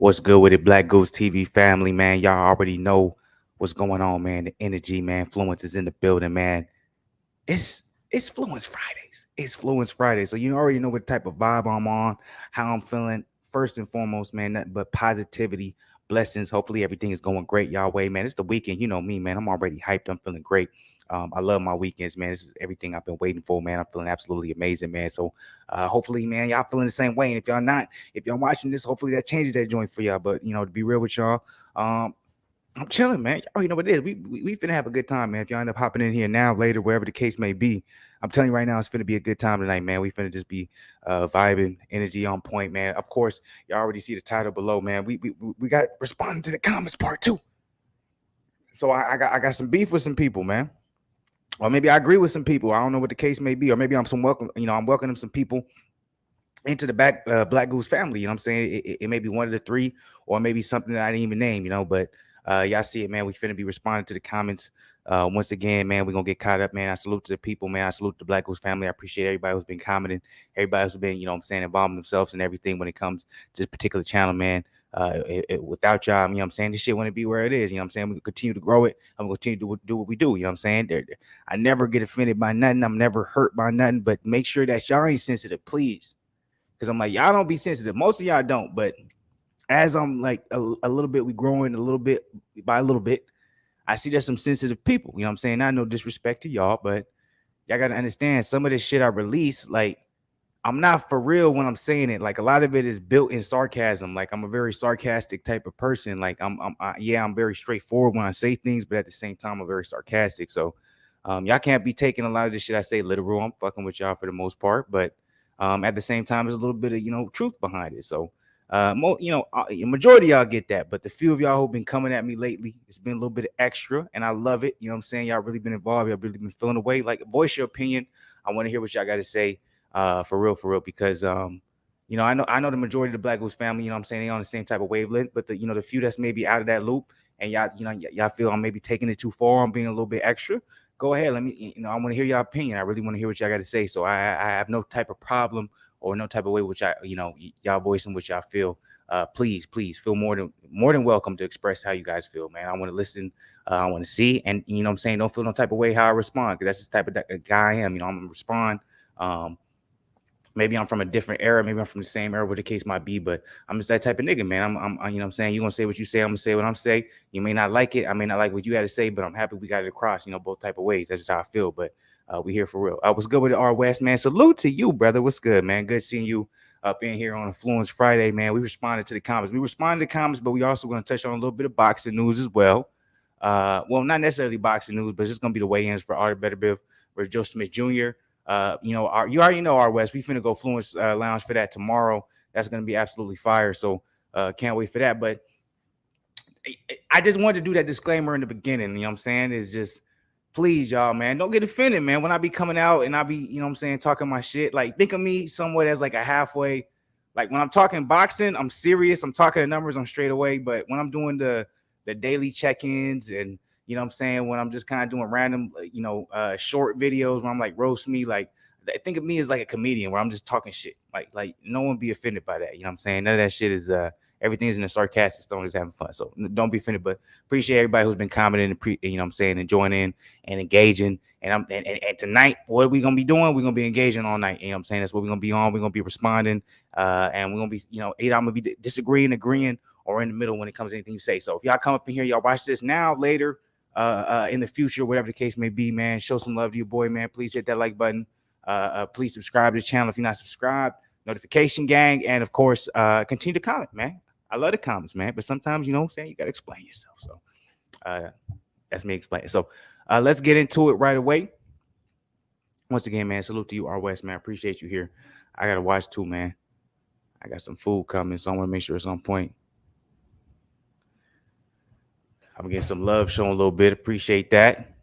What's good with it, Black Goose TV family, man? Y'all already know what's going on, man. The energy, man. Fluence is in the building, man. It's Fluence Fridays. It's Fluence Fridays. So you already know what type of vibe I'm on, how I'm feeling. First and foremost, man, nothing but positivity, blessings. Hopefully everything is going great y'all way, man. It's the weekend. You know me, man. I'm already hyped. I'm feeling great. I love my weekends, man. This is everything I've been waiting for, man. I'm feeling absolutely amazing, man. So hopefully, man, y'all feeling the same way. And if y'all not, if y'all watching this, hopefully that changes that joint for y'all. But to be real with y'all, I'm chilling, man. Y'all already know what it is. We finna have a good time, man. If y'all end up hopping in here now, later, wherever the case may be, I'm telling you right now, it's finna be a good time tonight, man. We finna just be vibing, energy on point, man. Of course, y'all already see the title below, man. We got responding to the comments part 2. So I got some beef with some people, man. Or maybe I agree with some people. I don't know what the case may be. Or maybe I'm I'm welcoming some people into the Black Goose family. You know what I'm saying? It may be one of the three, or maybe something that I didn't even name, but y'all see it, man. We finna be responding to the comments. Once again, man, we're gonna get caught up, man. I salute to the people, man. I salute the Black Goose family. I appreciate everybody who's been commenting, everybody who's been, involving themselves and everything when it comes to this particular channel, man. Without y'all, this shit wouldn't be where it is. We continue to grow it. I'm gonna continue to do what we do. I never get offended by nothing. I'm never hurt by nothing, but make sure that y'all ain't sensitive, please. Because I'm like, y'all don't be sensitive. Most of y'all don't, but as I'm like a little bit, we growing a little bit by a little bit. I see there's some sensitive people. I no disrespect to y'all, but y'all gotta understand some of this shit I release, like, I'm not for real when I'm saying it. Like, a lot of it is built in sarcasm. Like, I'm a very sarcastic type of person. Like, I'm very straightforward when I say things, but at the same time, I'm very sarcastic. So, y'all can't be taking a lot of this shit I say literal. I'm fucking with y'all for the most part, but at the same time, there's a little bit of truth behind it. So, majority of y'all get that, but the few of y'all who've been coming at me lately, it's been a little bit extra, and I love it. Y'all really been involved. Y'all really been feeling away. Like, voice your opinion. I want to hear what y'all got to say. For real, because I know the majority of the Black Goose family, they on the same type of wavelength, but the few that's maybe out of that loop, and y'all feel I'm maybe taking it too far, I'm being a little bit extra. Go ahead, let me, I want to hear your opinion. I really want to hear what y'all got to say. So I have no type of problem or no type of way which y'all voicing what y'all feel. Please feel more than welcome to express how you guys feel, man. I want to listen. I want to see, and don't feel no type of way how I respond, because that's the type of guy I am. I'm gonna respond. Maybe I'm from a different era. Maybe I'm from the same era, where the case might be, but I'm just that type of nigga, man. I'm you're going to say what you say. I'm going to say what I'm saying. You may not like it. I may not like what you had to say, but I'm happy we got it across, both type of ways. That's just how I feel, but we here for real. What's good with the R West, man? Salute to you, brother. What's good, man? Good seeing you up in here on a Fluence Friday, man. We responded to the comments. But we also going to touch on a little bit of boxing news as well. Well, not necessarily boxing news, but it's just going to be the weigh-ins for Artur Beterbiev versus Joe Smith Jr. You already know our West. We finna go Fluence Lounge for that tomorrow. That's gonna be absolutely fire. So can't wait for that. But I just wanted to do that disclaimer in the beginning. It's just, please, y'all, man, don't get offended, man. When I be coming out and I be, talking my shit, like, think of me somewhat as like a halfway. Like, when I'm talking boxing, I'm serious. I'm talking the numbers, I'm straight away. But when I'm doing the daily check-ins and when I'm just kind of doing random, short videos where I'm like, roast me, like, think of me as like a comedian where I'm just talking shit. Like no one be offended by that. None of that shit is, everything is in a sarcastic tone, is having fun. So don't be offended, but appreciate everybody who's been commenting and and joining in and engaging. And tonight, what we going to be doing, we're going to be engaging all night. That's what we're going to be on. We're going to be responding, and we're going to be, either I'm going to be disagreeing, agreeing, or in the middle when it comes to anything you say. So if y'all come up in here, y'all watch this now, later, in the future, whatever the case may be, man, show some love to your boy, man. Please hit that like button. Please subscribe to the channel if you're not subscribed. Notification gang, and of course, continue to comment, man. I love the comments, man. But sometimes, you got to explain yourself. So that's me explaining. So let's get into it right away. Once again, man, salute to you, R West, man. Appreciate you here. I gotta watch too, man. I got some food coming, so I want to make sure it's on point. I'm getting some love shown a little bit. Appreciate that.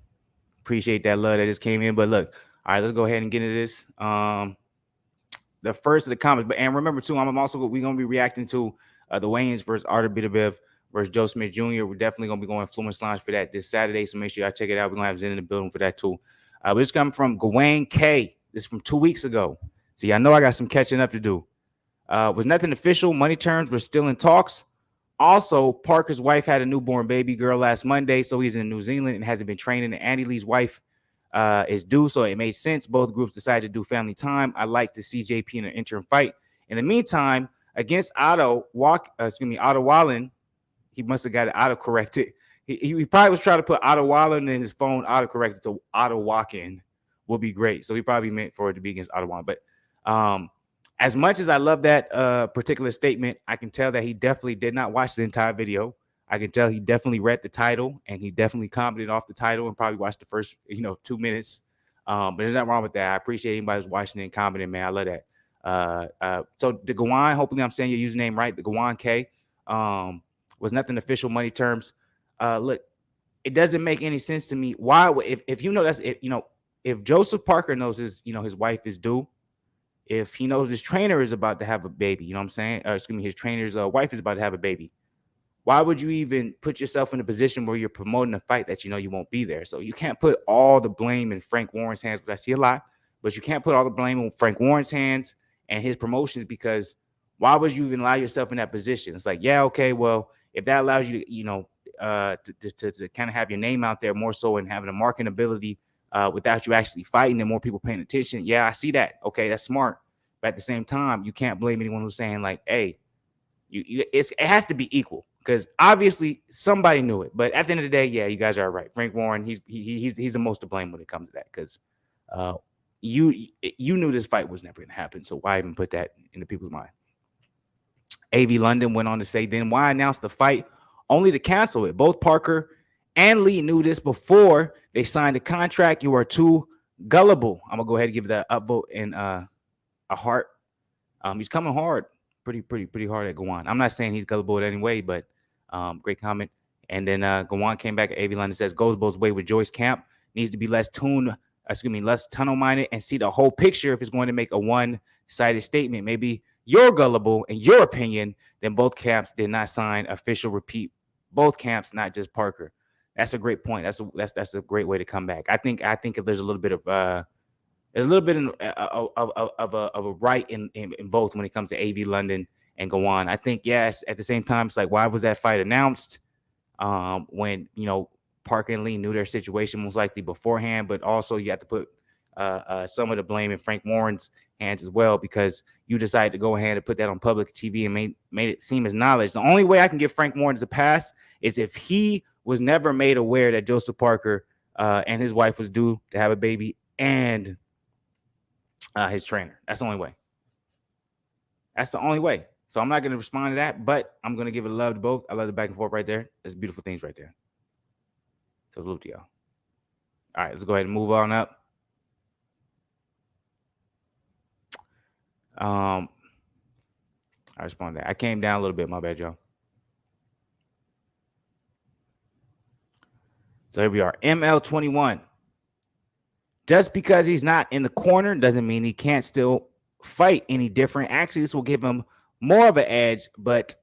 Appreciate that love that just came in. But look, all right, let's go ahead and get into this. The first of the comments, and remember too, we're gonna be reacting to the weigh-ins versus Artur Beterbiev versus Joe Smith Jr. We're definitely gonna be going Fluence Lounge for that this Saturday, so make sure y'all check it out. We're gonna have Zen in the building for that too. But this coming from Gawain K. This is from 2 weeks ago. So y'all know I got some catching up to do. Was nothing official. Money terms were still in talks. Also, Parker's wife had a newborn baby girl last Monday, so he's in New Zealand and hasn't been training. And Andy Lee's wife is due, so it made sense. Both groups decided to do family time. I like to see JP in an interim fight. In the meantime, against Otto Wallen, he must have got it auto corrected. He probably was trying to put Otto Wallen in his phone auto corrected to Otto Walk-in would be great. So he probably meant for it to be against Otto Wallen. But as much as I love that particular statement, I can tell that he definitely did not watch the entire video. I can tell he definitely read the title and he definitely commented off the title and probably watched the first 2 minutes. But there's nothing wrong with that. I appreciate anybody who's watching it and commenting, man. I love that. So the Gawan, hopefully I'm saying your username right. The Gawan K was nothing official money terms. Look, it doesn't make any sense to me. Why, if you know that's if Joseph Parker knows his wife is due, if he knows his trainer is about to have a baby, you know what I'm saying? Or excuse me, his trainer's wife is about to have a baby. Why would you even put yourself in a position where you're promoting a fight that you won't be there? So you can't put all the blame in Frank Warren's hands, which I see a lot, but you can't put all the blame on Frank Warren's hands and his promotions, because why would you even allow yourself in that position? It's like, yeah, okay, well, if that allows you to kind of have your name out there more so and having a marketing ability without you actually fighting and more people paying attention. Yeah, I see that. Okay, that's smart. But at the same time, you can't blame anyone who's saying like, hey, it has to be equal, because obviously somebody knew it. But at the end of the day, yeah, you guys are right. Frank Warren, he's the most to blame when it comes to that, because you knew this fight was never going to happen. So why even put that into people's mind? AV London went on to say, then why announce the fight only to cancel it? Both Parker and Lee knew this before they signed the contract. You are too gullible. I'm gonna go ahead and give that upvote and a heart. He's coming hard, pretty hard at Gawan. I'm not saying he's gullible in any way, but great comment. And then Gawan came back at AV London, says goes both ways with Joyce Camp. Needs to be less tunnel minded and see the whole picture if it's going to make a one-sided statement. Maybe you're gullible in your opinion. Then both camps did not sign official repeat. Both camps, not just Parker. That's a great point. That's a great way to come back. I think if there's a little bit of of a right in both when it comes to AV London and Gawan. I think yes. At the same time, it's like, why was that fight announced when Parker and Lee knew their situation most likely beforehand? But also you have to put some of the blame in Frank Warren's hands as well, because you decided to go ahead and put that on public TV and made it seem as knowledge. The only way I can give Frank Warren a pass is if he was never made aware that Joseph Parker and his wife was due to have a baby and his trainer. That's the only way. That's the only way. So I'm not going to respond to that, but I'm going to give it love to both. I love the back and forth right there. There's beautiful things right there. So salute to y'all. All right, let's go ahead and move on up. I respond to that. I came down a little bit. My bad, y'all. So here we are. ML21. Just because he's not in the corner doesn't mean he can't still fight any different. Actually, this will give him more of an edge, but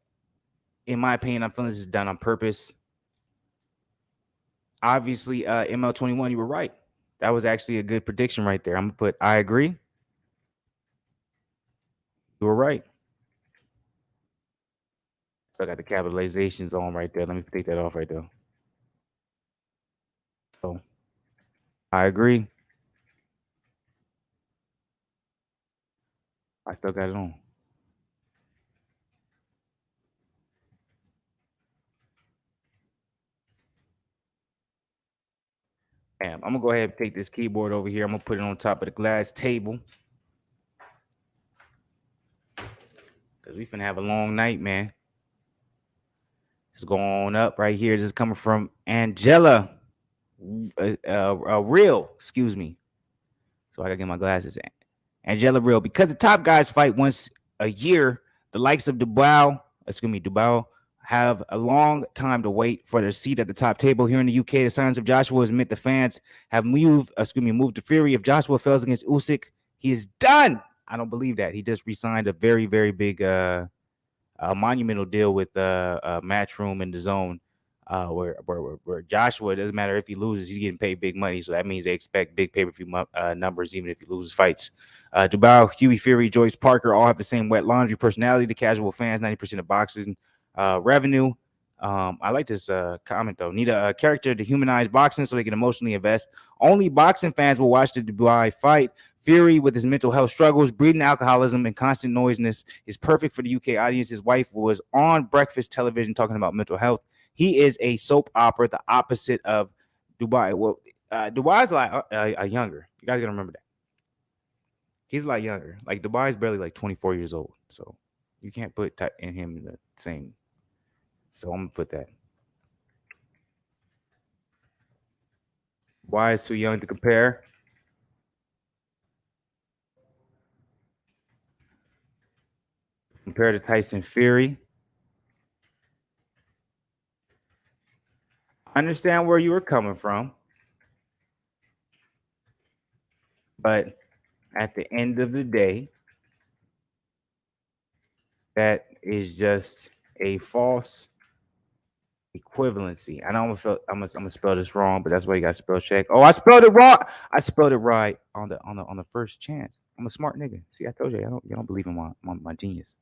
in my opinion, I'm feeling this is done on purpose. Obviously, ML21, you were right. That was actually a good prediction right there. I'm going to put, I agree. You were right. So I got the capitalizations on right there. Let me take that off right there. So I agree. I still got it on. Bam. I'm going to go ahead and take this keyboard over here. I'm going to put it on top of the glass table, because we finna have a long night, man. It's going up right here. This is coming from Angela. Real, excuse me. So I gotta get my glasses. Angela Real. Because the top guys fight once a year, the likes of Dubois have a long time to wait for their seat at the top table. Here in the UK, the Sons of Joshua has meant the fans have moved to fury. If Joshua fails against Usyk, he is done. I don't believe that. He just re-signed a very, very big monumental deal with Matchroom and DAZN, where Joshua, it doesn't matter if he loses, he's getting paid big money. So that means they expect big pay-per-view numbers, even if he loses fights. Dubois, Hughie Fury, Joyce Parker all have the same wet laundry personality. The casual fans, 90% of boxing revenue. I like this comment though. Need a character to humanize boxing so they can emotionally invest. Only boxing fans will watch the Dubai fight. Fury, with his mental health struggles, breeding alcoholism, and constant noisiness, is perfect for the UK audience. His wife was on breakfast television talking about mental health. He is a soap opera, the opposite of Dubai. Well, Dubai's like younger. You guys gotta remember that. He's a lot younger. Like Dubai's barely like 24 years old. So you can't put that in him in the same. So I'm gonna put that. Why is too young to compare? Compare to Tyson Fury. I understand where you were coming from, but at the end of the day, that is just a false equivalency. I know I'm gonna spell this wrong, but that's why you got to spell check. Oh, I spelled it wrong. I spelled it right on the first chance. I'm a smart nigga. See, I told you, you don't believe in my genius.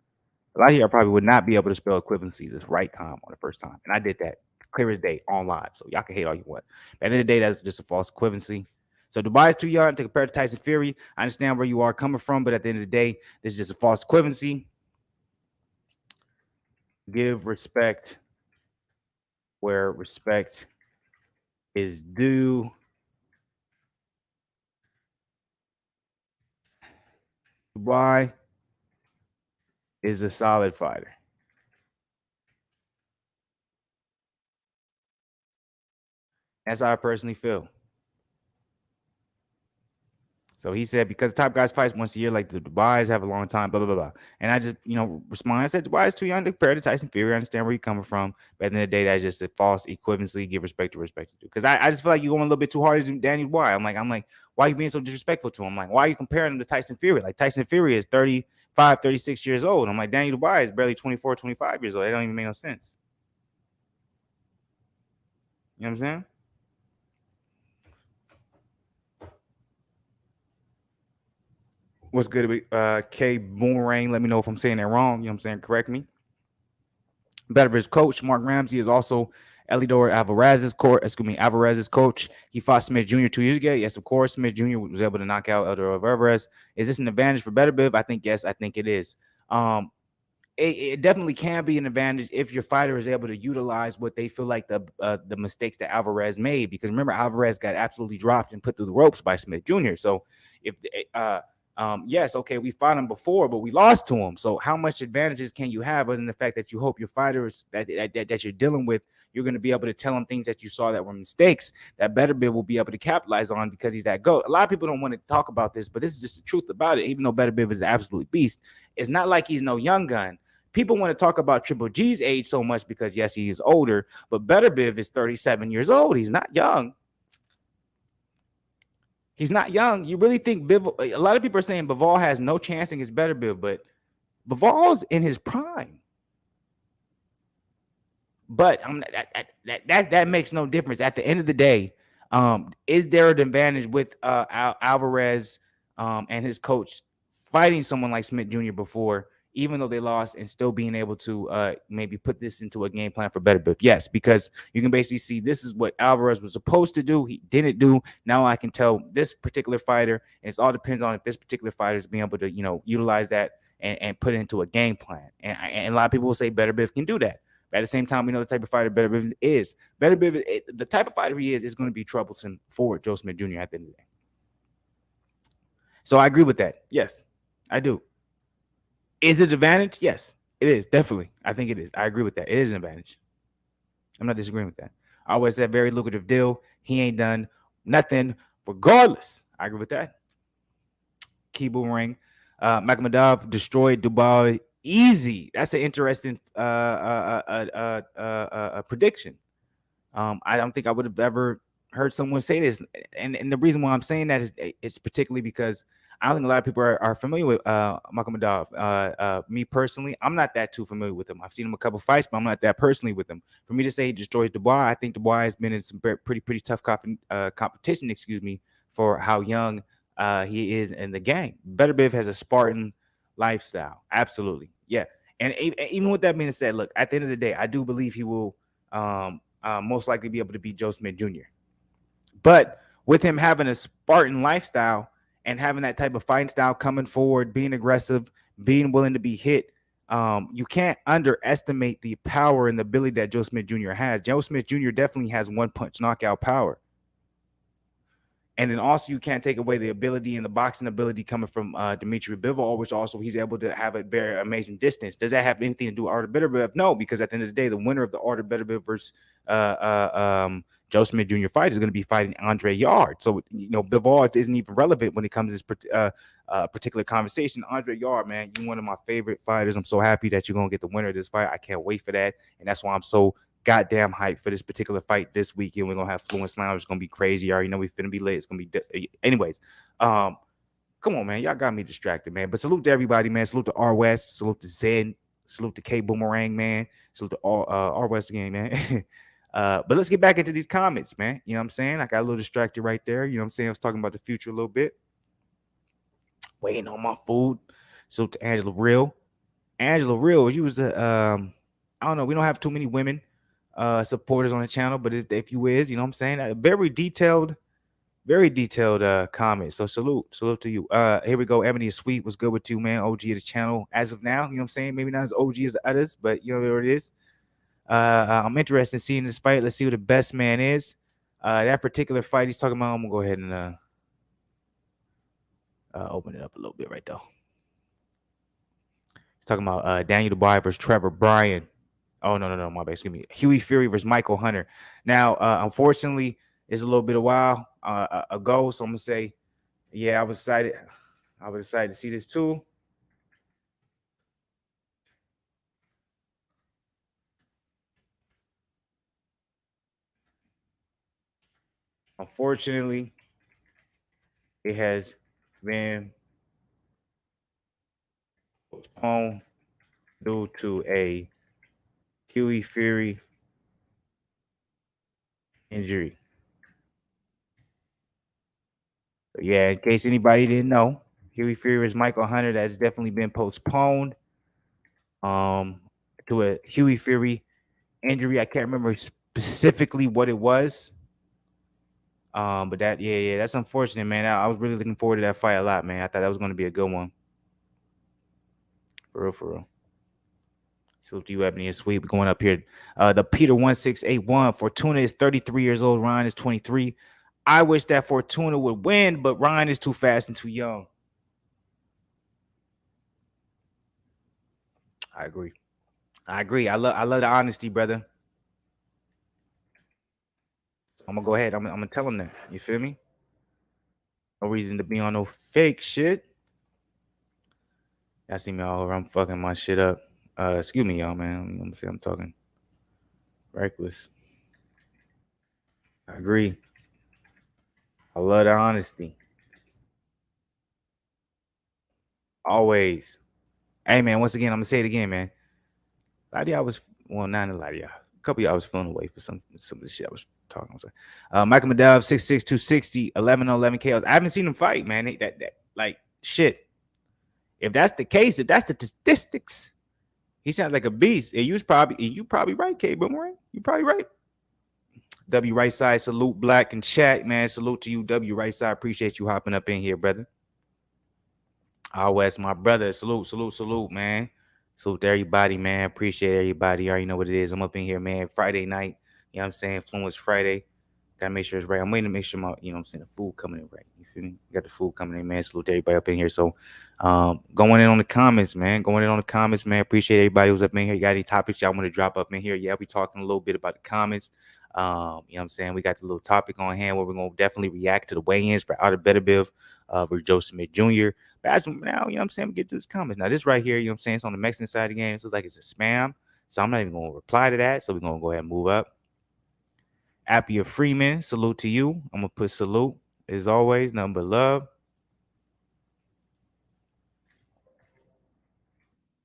A lot of y'all probably would not be able to spell equivalency this right time on the first time, and I did that clear as day on live. So y'all can hate all you want. But at the end of the day, that's just a false equivalency. So Dubai is too young to compare to Tyson Fury. I understand where you are coming from, but at the end of the day, this is just a false equivalency. Give respect where respect is due. Dubai is a solid fighter. That's how I personally feel. So he said, because top guys fights once a year, like the Dubai's have a long time, blah, blah, blah, blah. And I just, respond. I said, Dubai is too young to compare to Tyson Fury. I understand where you're coming from. But at the end of the day, that's just a false equivalency. Give respect to respect to do. Because I just feel like you're going a little bit too hard to Daniel Why. I'm like, why are you being so disrespectful to him? I'm like, why are you comparing him to Tyson Fury? Like Tyson Fury is 35, 36 years old. I'm like, Daniel Why is barely 24, 25 years old. It don't even make no sense. You know what I'm saying? What's good? K Boomerang. Let me know if I'm saying that wrong. You know what I'm saying? Correct me. Beterbiev coach Mark Ramsey is also Elidor Alvarez's coach. He fought Smith Jr. 2 years ago. Yes, of course, Smith Jr. was able to knock out Elidor Alvarez. Is this an advantage for Beterbiev? I think yes. I think it is. It definitely can be an advantage if your fighter is able to utilize what they feel like the mistakes that Alvarez made. Because remember, Alvarez got absolutely dropped and put through the ropes by Smith Jr. So if yes, okay, we fought him before, but we lost to him. So how much advantages can you have other than the fact that you hope your fighters that you're dealing with, you're going to be able to tell them things that you saw that were mistakes that Beterbiev will be able to capitalize on because he's that GOAT. A lot of people don't want to talk about this, but this is just the truth about it. Even though Beterbiev is an absolute beast, it's not like he's no young gun. People want to talk about Triple G's age so much because, yes, he is older, but Beterbiev is 37 years old. He's not young. He's not young. You really think Bivol? A lot of people are saying Bivol has no chance against Beterbiev, but Bivol's in his prime. But that makes no difference. At the end of the day, is there an advantage with Alvarez and his coach fighting someone like Smith Jr. before, even though they lost, and still being able to maybe put this into a game plan for Beterbiev? Yes, because you can basically see this is what Alvarez was supposed to do. He didn't do. Now I can tell this particular fighter, and it all depends on if this particular fighter is being able to, utilize that and put it into a game plan. And a lot of people will say Beterbiev can do that. But at the same time, we know the type of fighter Beterbiev is. Beterbiev, the type of fighter he is going to be troublesome for Joe Smith Jr. at the end of the day. So I agree with that. Yes, I do. Is it an advantage? Yes, it is. Definitely. I think it is. I agree with that. It is an advantage. I'm not disagreeing with that. I always said very lucrative deal. He ain't done nothing regardless. I agree with that. Key Boomerang. Makhmadov destroyed Dubai easy. That's an interesting prediction. I don't think I would have ever heard someone say this. And the reason why I'm saying that is it's particularly because I don't think a lot of people are familiar with Makhmadov. Me personally, I'm not that too familiar with him. I've seen him a couple fights, but I'm not that personally with him. For me to say he destroys Dubois, I think Dubois has been in some pretty tough competition, for how young he is in the game. Beterbiev has a Spartan lifestyle. Absolutely. Yeah. And even with that being said, look, at the end of the day, I do believe he will most likely be able to beat Joe Smith Jr. But with him having a Spartan lifestyle and having that type of fighting style, coming forward, being aggressive, being willing to be hit, you can't underestimate the power and the ability that Joe Smith Jr. has. Joe Smith Jr. definitely has one punch knockout power. And then also you can't take away the ability and the boxing ability coming from Dmitry Bivol, which also he's able to have a very amazing distance. Does that have anything to do with Artur Beterbiev? No, because at the end of the day, the winner of the Artur Beterbiev versus Joe Smith Jr. fight is going to be fighting Andre Yard. So, Bivol isn't even relevant when it comes to this particular conversation. Andre Yard, man, you're one of my favorite fighters. I'm so happy that you're going to get the winner of this fight. I can't wait for that. And that's why I'm so goddamn hype for this particular fight this weekend. We're gonna have Fluence Lounge. It's gonna be crazy. You already know we finna be late. It's gonna be anyways. Come on, man. Y'all got me distracted, man. But salute to everybody, man. Salute to R West. Salute to Zen. Salute to K Boomerang, man. Salute to R West again, man. But let's get back into these comments, man. You know what I'm saying? I got a little distracted right there. You know what I'm saying? I was talking about the future a little bit. Waiting on my food. Salute to Angela Real. Angela Real, she was I don't know. We don't have too many women supporters on the channel, but if you is, you know what I'm saying, a very detailed comment. So salute to you. Here we go. Ebony is sweet. What's good with you, man? OG of the channel as of now. You know what I'm saying? Maybe not as OG as the others, but you know what it is. I'm interested in seeing this fight. Let's see who the best man is. That particular fight he's talking about, I'm gonna go ahead and open it up a little bit right though. He's talking about Daniel Dubois versus Trevor Bryan. Oh, no, my bad. Excuse me. Huey Fury versus Michael Hunter. Now, unfortunately, it's a little bit a while ago, so I'm gonna say, yeah, I was excited. I was excited to see this too. Unfortunately, it has been postponed due to a Huey Fury injury. So yeah, in case anybody didn't know, Huey Fury versus Michael Hunter, that's definitely been postponed. To a Huey Fury injury. I can't remember specifically what it was. But that's unfortunate, man. I was really looking forward to that fight a lot, man. I thought that was going to be a good one. For real. Salute to you, Ebony and Sweet. We're going up here. The Peter 1681. Fortuna is 33 years old. Ryan is 23. I wish that Fortuna would win, but Ryan is too fast and too young. I agree. I love the honesty, brother. I'm gonna go ahead. I'm gonna tell him that. You feel me? No reason to be on no fake shit. Y'all see me all over. I'm fucking my shit up. Excuse me, y'all, man. Let me see. I'm talking reckless. I agree. I love the honesty. Always. Hey, man. Once again, I'm gonna say it again, man. A lot of y'all was not a lot of y'all. A couple of y'all was flown away for some of the shit I was talking. I'm sorry. Michael Medov 6'6", 260, 11 KOs. I haven't seen him fight, man. That like shit. If that's the case, if that's the statistics, he sounds like a beast. And you probably right, K Boomerang. You probably right. W right side, salute Black and chat, man. Salute to you, W right side. Appreciate you hopping up in here, brother. West, my brother. Salute, man. Salute to everybody, man. Appreciate everybody. You already know what it is. I'm up in here, man. Friday night. You know what I'm saying? Fluence Friday. Gotta make sure it's right. I'm waiting to make sure my, you know what I'm saying, the food coming in right. You feel me? Got the food coming in, man. Salute to everybody up in here. So going in on the comments, man. Appreciate everybody who's up in here. You got any topics y'all want to drop up in here? Yeah, we talking a little bit about the comments. You know what I'm saying? We got the little topic on hand where we're gonna definitely react to the weigh-ins for Artur Beterbiev versus Joe Smith Jr. But as of now, you know what I'm saying? We get to this comments. Now, this right here, you know what I'm saying? It's on the Mexican side of the game. It looks like it's a spam. So I'm not even gonna reply to that. So we're gonna go ahead and move up. Appia Freeman, salute to you. I'm gonna put salute as always, nothing but love.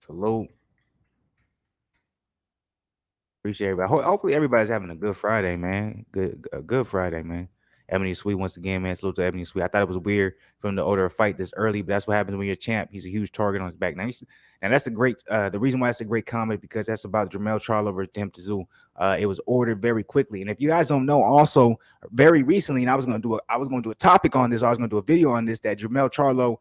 Salute. Appreciate everybody. Hopefully everybody's having a good Friday, man. A good Friday, man. Ebony Sweet once again, man. Salute to Ebony Sweet. I thought it was weird for him to order a fight this early, but that's what happens when you're a champ. He's a huge target on his back. And that's a great. The reason why it's a great comment because that's about Jermell Charlo versus Tim Tszyu. It was ordered very quickly, and if you guys don't know, also very recently, and I was going to do a topic on this. I was going to do a video on this that Jermell Charlo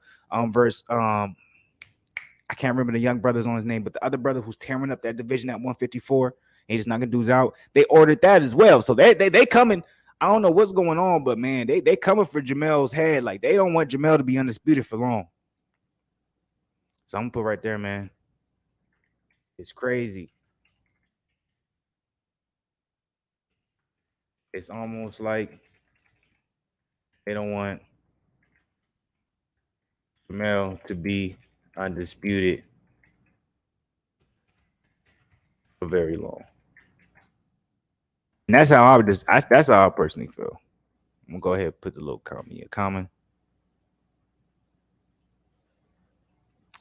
versus I can't remember the young brother's on his name, but the other brother who's tearing up that division at 154, and he's knocking dudes out. They ordered that as well, so they coming. I don't know what's going on, but man, they coming for Jermell's head. Like they don't want Jermell to be undisputed for long. So I'm gonna put right there, man. It's crazy. It's almost like they don't want Jermell to be undisputed for very long. And that's how that's how I personally feel. I'm gonna go ahead and put the little comment here. Comment.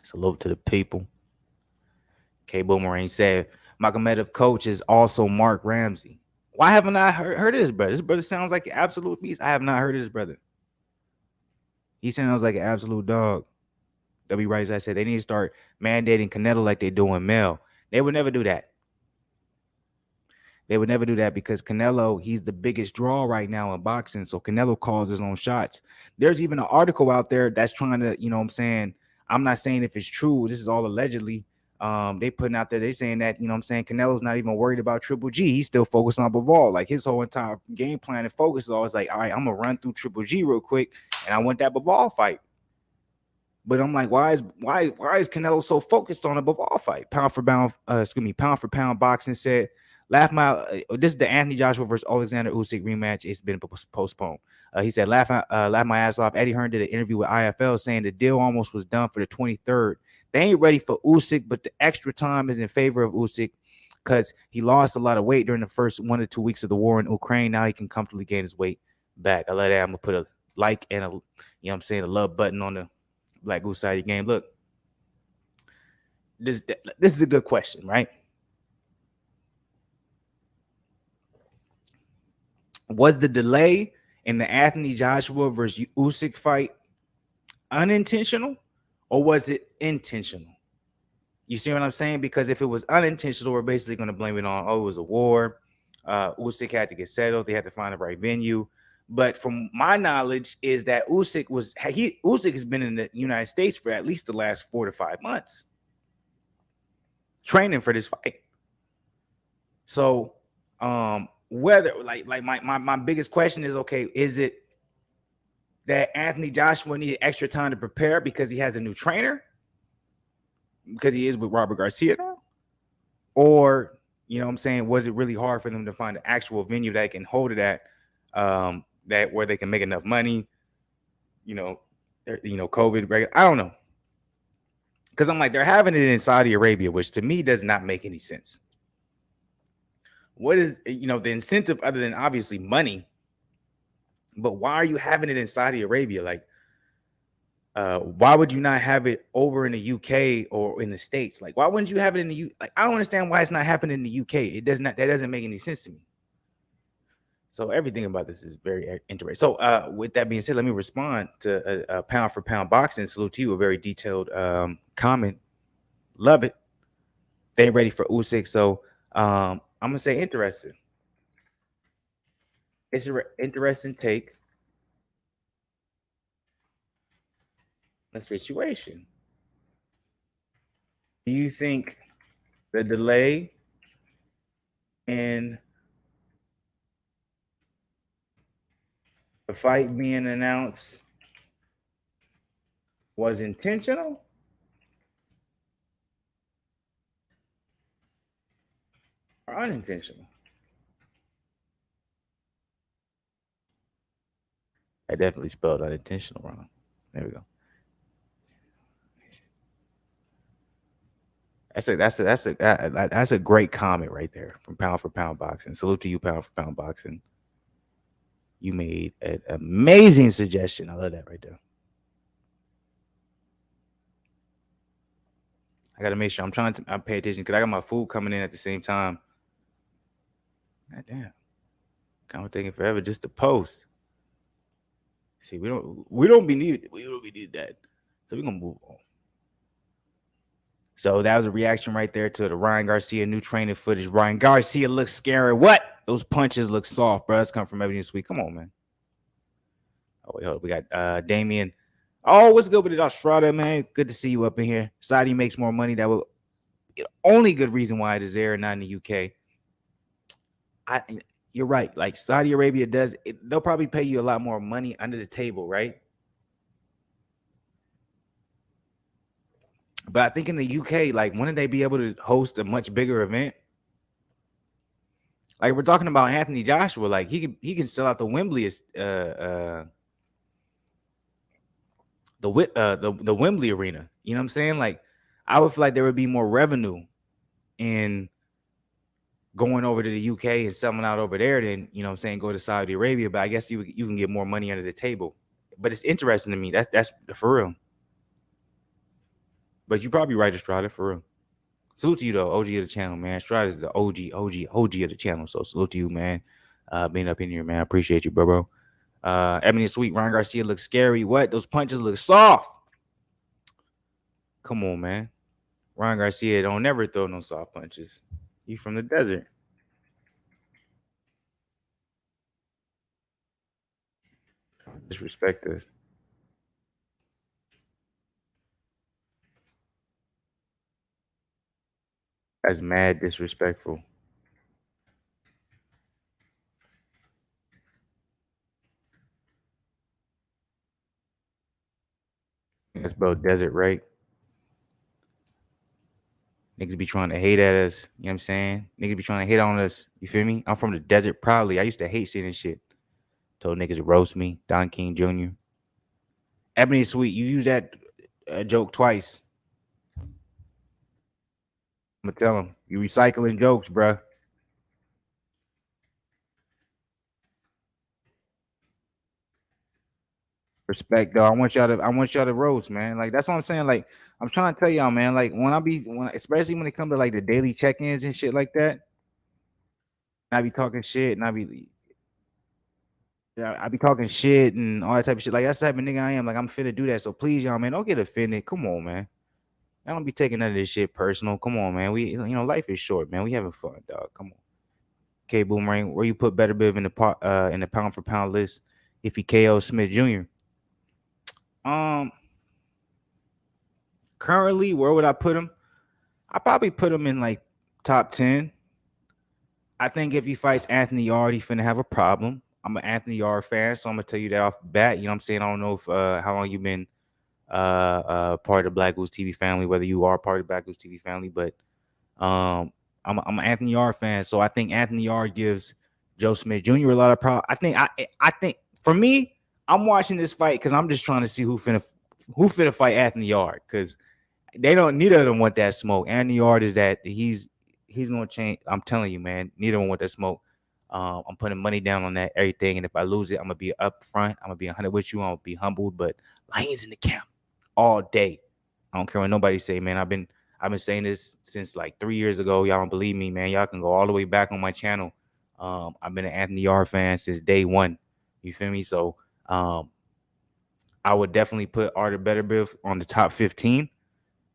Salute to the people. K Boomerang said Magomedov coach is also Mark Ramsey. Why haven't I heard of this brother? This brother sounds like an absolute beast. I have not heard of this brother. He sounds like an absolute dog. W. Rice, I said they need to start mandating Canelo like they do in Mel. They would never do that. They would never do that because Canelo, he's the biggest draw right now in boxing. So Canelo calls his own shots. There's even an article out there that's trying to, you know what I'm saying? I'm not saying if it's true. This is all allegedly. They putting out there, they saying that, you know what I'm saying, Canelo's not even worried about Triple G. He's still focused on Bivol. Like his whole entire game plan and focus is always like, all right, I'm going to run through Triple G real quick. And I want that Bivol fight. But I'm like, why is Canelo so focused on a Bivol fight? Pound for pound boxing said, laugh my this is the Anthony Joshua versus Alexander Usyk rematch. It's been postponed. He said, laugh my ass off. Eddie Hearn did an interview with IFL saying the deal almost was done for the 23rd. They ain't ready for Usyk, but the extra time is in favor of Usyk because he lost a lot of weight during the first 1 to 2 weeks of the war in Ukraine. Now he can comfortably gain his weight back. I love that. I'm gonna put a like and a, you know what I'm saying, a love button on the Black Goose side of the game. Look, this is a good question, right? Was the delay in the Anthony Joshua versus Usyk fight unintentional or was it intentional? You see what I'm saying? Because if it was unintentional, we're basically going to blame it on, oh, it was a war. Usyk had to get settled. They had to find the right venue. But from my knowledge is that Usyk has been in the United States for at least the last 4 to 5 months training for this fight. So whether like my biggest question is, okay, is it that Anthony Joshua needed extra time to prepare because he has a new trainer? Because he is with Robert Garcia now? Or, you know what I'm saying, was it really hard for them to find an actual venue that can hold it at, that where they can make enough money, COVID, I don't know. Because I'm like, they're having it in Saudi Arabia, which to me does not make any sense. What is, the incentive other than obviously money? But why are you having it in Saudi Arabia? Like, why would you not have it over in the UK or in the States? Like, why wouldn't you have it in the U? Like, I don't understand why it's not happening in the UK. That doesn't make any sense to me. So everything about this is very interesting. So with that being said, let me respond to a pound for pound boxing. Salute to you, a very detailed comment. Love it. They ain't ready for Usyk. So I'm gonna say interesting. It's an interesting take. A situation. Do you think the delay in the fight being announced was intentional or unintentional? I definitely spelled unintentional wrong. There we go. That's a great comment right there from Pound for Pound Boxing. Salute to you, Pound for Pound Boxing. You made an amazing suggestion. I love that right there. I got to make sure I'm trying to pay attention because I got my food coming in at the same time. God damn. I'm taking forever just to post. See, we don't be need that. So we're gonna move on. So that was a reaction right there to the Ryan Garcia new training footage. Ryan Garcia looks scary. What? Those punches look soft, bro. That's come from Ebony Sweet. Come on, man. Oh, wait, hold up. We got Damien. Oh, what's good with it, Australia, man? Good to see you up in here. Saudi makes more money. That will only good reason why it is there, not in the UK. You're right. Like Saudi Arabia does, they'll probably pay you a lot more money under the table, right? But I think in the UK, like, wouldn't they be able to host a much bigger event? Like we're talking about Anthony Joshua, like he can sell out the Wembley, the Wembley arena. You know what I'm saying? Like I would feel like there would be more revenue in going over to the UK and selling out over there than, you know what I'm saying, go to Saudi Arabia. But I guess you can get more money under the table. But it's interesting to me. That's for real. But you probably right, Estrada, for real. Salute to you though, OG of the channel, man. Estrada is the OG of the channel. So salute to you, man. Being up in here, man. I appreciate you, bro. Ebony Sweet, Ryan Garcia looks scary. What? Those punches look soft. Come on, man. Ryan Garcia don't never throw no soft punches. You from the desert. Disrespect us. That's mad disrespectful. That's about desert, right? Niggas be trying to hate at us. You know what I'm saying? Niggas be trying to hate on us. You feel me? I'm from the desert proudly. I used to hate seeing this shit. Told niggas to roast me. Don King Jr. Ebony Sweet, you use that joke twice. I'm gonna tell him you recycling jokes, bruh. Respect, though. I want y'all to roast, man. Like that's what I'm saying. Like I'm trying to tell y'all, man. Like especially when it comes to like the daily check-ins and shit like that, I be talking shit and I be talking shit and all that type of shit. Like that's the type of nigga I am. Like I'm fit to do that. So please, y'all, man, don't get offended. Come on, man. I don't be taking none of this shit personal. Come on, man. Life is short, man. We having fun, dog. Come on. Okay, Boomerang, where you put Beterbiev in the pound for pound list if he KO Smith Jr. Um, Currently, where would I put him? I probably put him in like top 10. I think if he fights Anthony Yard, he's finna have a problem. I'm an Anthony Yard fan, so I'm gonna tell you that off the bat. You know what I'm saying? I don't know if how long you've been part of the Black Goose TV family, whether you are part of the Black Goose TV family, but I'm an Anthony Yard fan, so I think Anthony Yard gives Joe Smith Jr. a lot of problem. I think for me, I'm watching this fight because I'm just trying to see who finna fight Anthony Yard because they don't neither of them want that smoke. Anthony Yard is that he's gonna change. I'm telling you, man, neither of them want that smoke. I'm putting money down on that everything, and if I lose it, I'm gonna be up front. I'm gonna be 100 with you. I'm gonna be humbled, but Lions in the camp all day. I don't care what nobody say, man. I've been saying this since like 3 years ago. Y'all don't believe me, man. Y'all can go all the way back on my channel. I've been an Anthony Yard fan since day one. You feel me? So I would definitely put Artur Beterbiev on the top 15.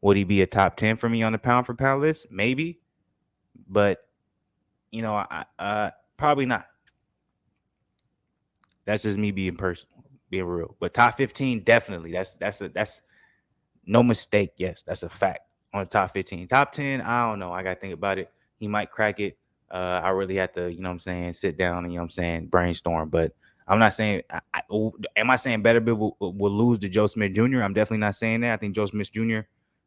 Would he be a top 10 for me on the pound for pound list? Maybe, but I probably not. That's just me being personal, being real. But top 15, definitely. That's no mistake. Yes, that's a fact. On the top 15. Top 10, I don't know. I gotta think about it. He might crack it. I really have to, sit down and brainstorm. But I'm not saying am I saying Beterbiev will lose to Joe Smith Jr.? I'm definitely not saying that. I think Joe Smith Jr.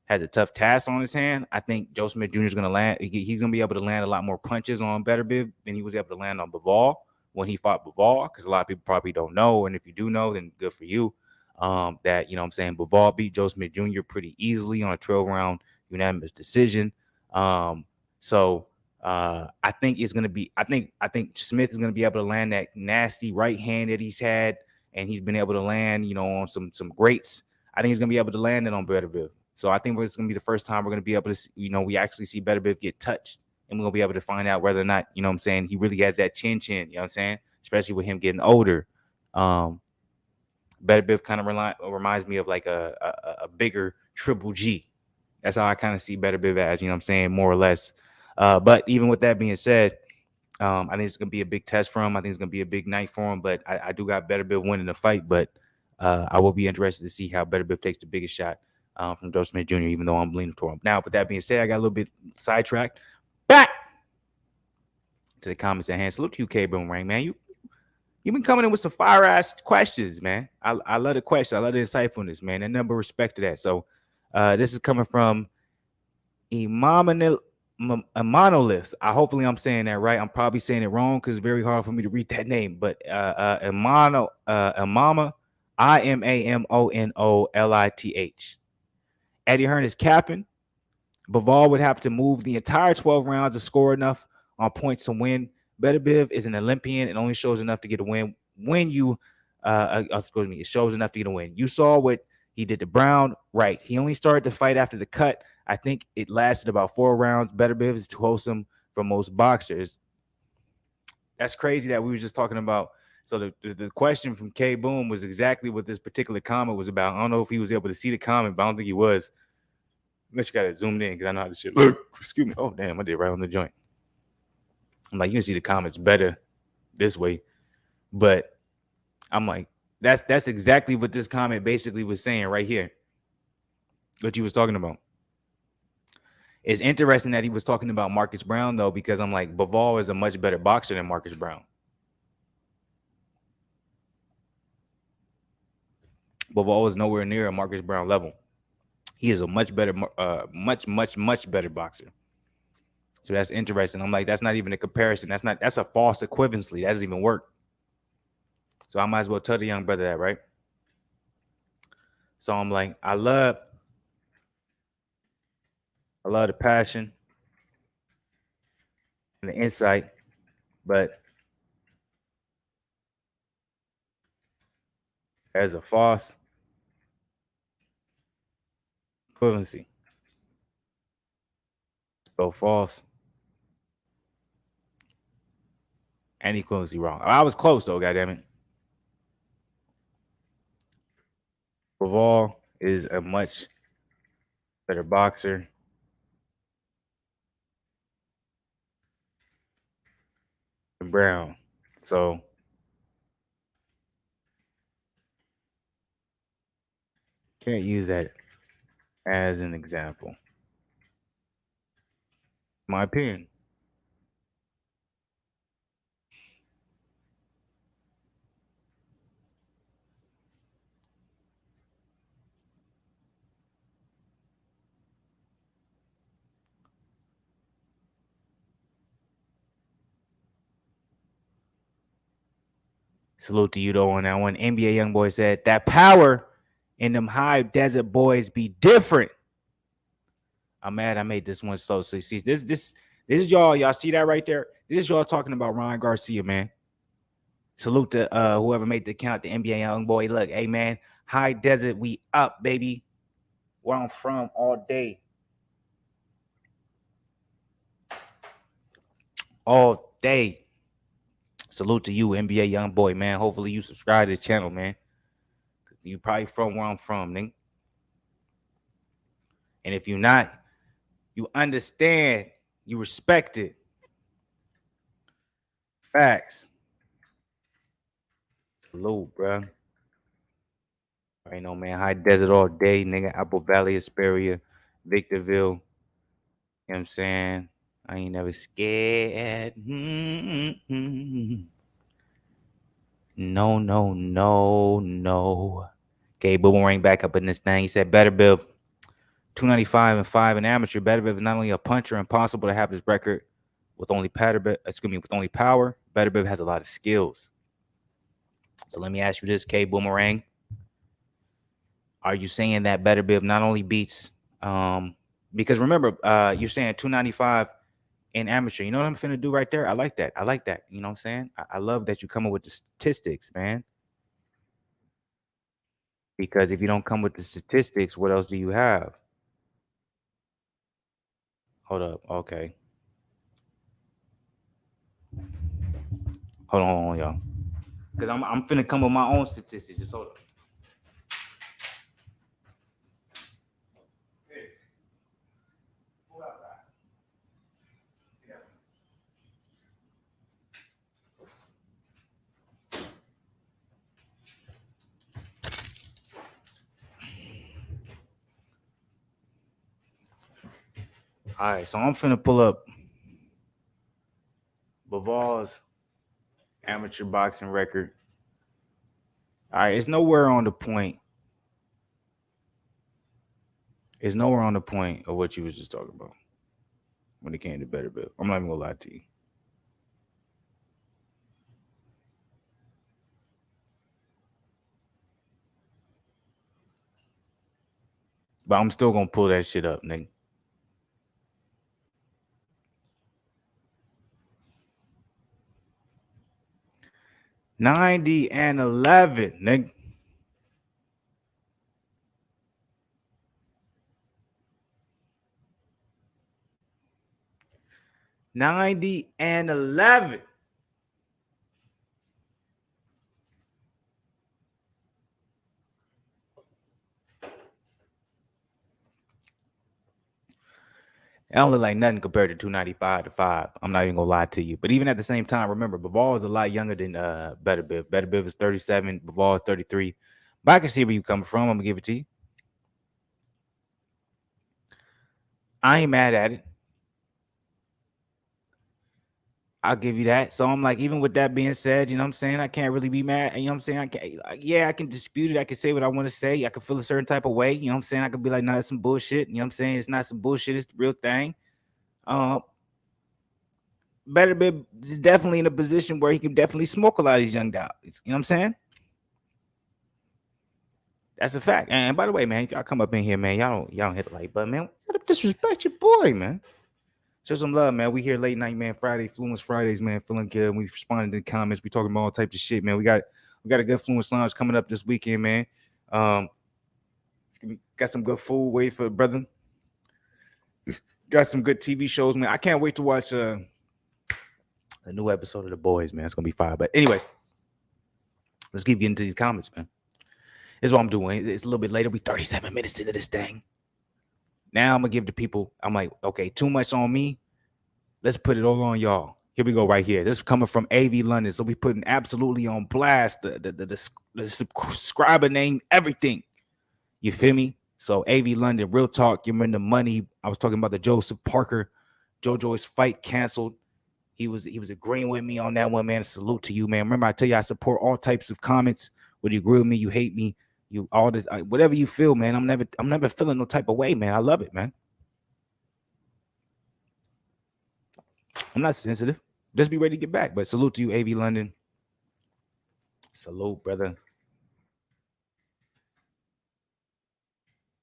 has a tough task on his hand. I think Joe Smith Jr. is gonna land. He's gonna be able to land a lot more punches on Beterbiev than he was able to land on Bivol when he fought Bivol, because a lot of people probably don't know. And if you do know, then good for you. That Bivol beat Joe Smith Jr. pretty easily on a 12-round unanimous decision. So I think it's gonna be. I think Smith is gonna be able to land that nasty right hand that he's had, and he's been able to land, on some greats. I think he's gonna be able to land it on Beterbiev. So I think it's gonna be the first time we're gonna be able to, we actually see Beterbiev get touched, and we're gonna be able to find out whether or not, he really has that chin. You know what I'm saying? Especially with him getting older. Beterbiev kind of reminds me of like a bigger Triple G. That's how I kind of see Beterbiev as, you know what I'm saying, more or less. But even with that being said, I think it's gonna be a big test for him. I think it's gonna be a big night for him. But I do got Beterbiev winning the fight. But I will be interested to see how Beterbiev takes the biggest shot from Joe Smith Jr. Even though I'm leaning toward him. Now, with that being said, I got a little bit sidetracked. Back to the comments at hand. Salute to you, K Boomerang, man. You've been coming in with some fire ass questions, man. I love the question. I love the insightfulness, man. And number respect to that. So this is coming from a monolith. Hopefully I'm saying that right. I'm probably saying it wrong because it's very hard for me to read that name. But Imama, Imamonolith. Eddie Hearn is capping. Bivol would have to move the entire 12 rounds to score enough on points to win. Beterbiev is an Olympian and only shows enough to get a win. It shows enough to get a win. You saw what he did to Brown, right? He only started the fight after the cut. I think it lasted about 4 rounds. Beterbiev is too wholesome for most boxers. That's crazy that we were just talking about. So the question from K Boom was exactly what this particular comment was about. I don't know if he was able to see the comment, but I don't think he was. Unless you got it zoomed in because I know how this shit look. Excuse me. Oh, damn. I did right on the joint. I'm like, you can see the comments better this way. But I'm like, that's exactly what this comment basically was saying right here. What you was talking about. It's interesting that he was talking about Marcus Brown, though, because I'm like, Bivol is a much better boxer than Marcus Brown. Bivol is nowhere near a Marcus Brown level. He is a much better, much better boxer. So that's interesting. I'm like, that's not even a comparison. That's a false equivalency. That doesn't even work. So I might as well tell the young brother that, right? So I'm like, I love the passion and the insight, but as a false equivalency. So false and equivalency wrong. I was close though, goddammit. Bivol is a much better boxer. Than Brown. So can't use that as an example. My opinion. Salute to you though on that one. NBA young boy said that power in them high desert boys be different. I'm mad I made this one so see this is y'all see that right there. This is y'all talking about Ryan Garcia, man. Salute to whoever made the count, the NBA young boy. Look, hey man, high desert, we up, baby. Where I'm from all day. All day. Salute to you, NBA young boy, man. Hopefully you subscribe to the channel, man. Cause you probably from where I'm from, nigga. And if you're not, you understand, you respect it. Facts. Salute, bro. I know, man. High desert all day, nigga. Apple Valley, Hesperia, Victorville. You know what I'm saying? I ain't never scared. No, no, no, no. Okay, Boomerang back up in this thing. He said Beterbiev, 295 and 5 in amateur. Beterbiev is not only a puncher, impossible to have his record with only power. Beterbiev has a lot of skills. So let me ask you this, K Boomerang. Are you saying that Beterbiev not only beats because remember, you're saying 295 in amateur. You know what I'm finna do right there? I like that. You know what I'm saying? I love that you come up with the statistics, man. Because if you don't come with the statistics, what else do you have? Hold up. Okay. Hold on, y'all. Because I'm finna come with my own statistics. Just hold up. All right, so I'm finna pull up Bival's amateur boxing record. All right, it's nowhere on the point. It's nowhere on the point of what you was just talking about when it came to Beterbiev. I'm not even gonna lie to you. But I'm still gonna pull that shit up, nigga. 90-11, nigga. $90-11. It don't look like nothing compared to 295 to 5. I'm not even gonna lie to you. But even at the same time, remember, Bivol is a lot younger than Beterbiev. Beterbiev is 37, Bivol is 33. But I can see where you coming from. I'm gonna give it to you. I ain't mad at it. I'll give you that. So I'm like, even with that being said, you know what I'm saying? I can't really be mad. You know what I'm saying? I can't, yeah, I can dispute it. I can say what I want to say. I can feel a certain type of way. You know what I'm saying? I could be like, no, that's some bullshit. You know what I'm saying? It's not some bullshit. It's the real thing. Beterbiev is definitely in a position where he can definitely smoke a lot of these young dogs. You know what I'm saying? That's a fact. And by the way, man, if y'all come up in here, man, y'all don't hit the like button, man. Gotta disrespect your boy, man. Show some love, man. We here late night, man. Friday, Fluencefridays, man. Feeling good. We responded to the comments. We talking about all types of shit, man. We got a good Fluence Lounge coming up this weekend, man. Got some good food waiting for the brother. Got some good TV shows, man. I can't wait to watch a new episode of The Boys, man. It's gonna be fire. But anyways, let's get into these comments, man. This is what I'm doing. It's a little bit later. We 37 minutes into this thing. Now I'm gonna give the people. I'm like, okay, too much on me. Let's put it all on y'all. Here we go, right here. This is coming from AV London, so we putting absolutely on blast the subscriber name, everything. You feel me? So AV London, real talk. Give him the money. I was talking about the Joseph Parker, JoJo's fight canceled. He was agreeing with me on that one, man. Salute to you, man. Remember, I tell you I support all types of comments. Whether you agree with me, you hate me, you all this, whatever you feel, man. I'm never feeling no type of way, man. I love it, man. I'm not sensitive. Just be ready to get back. But salute to you, AV London. Salute, brother.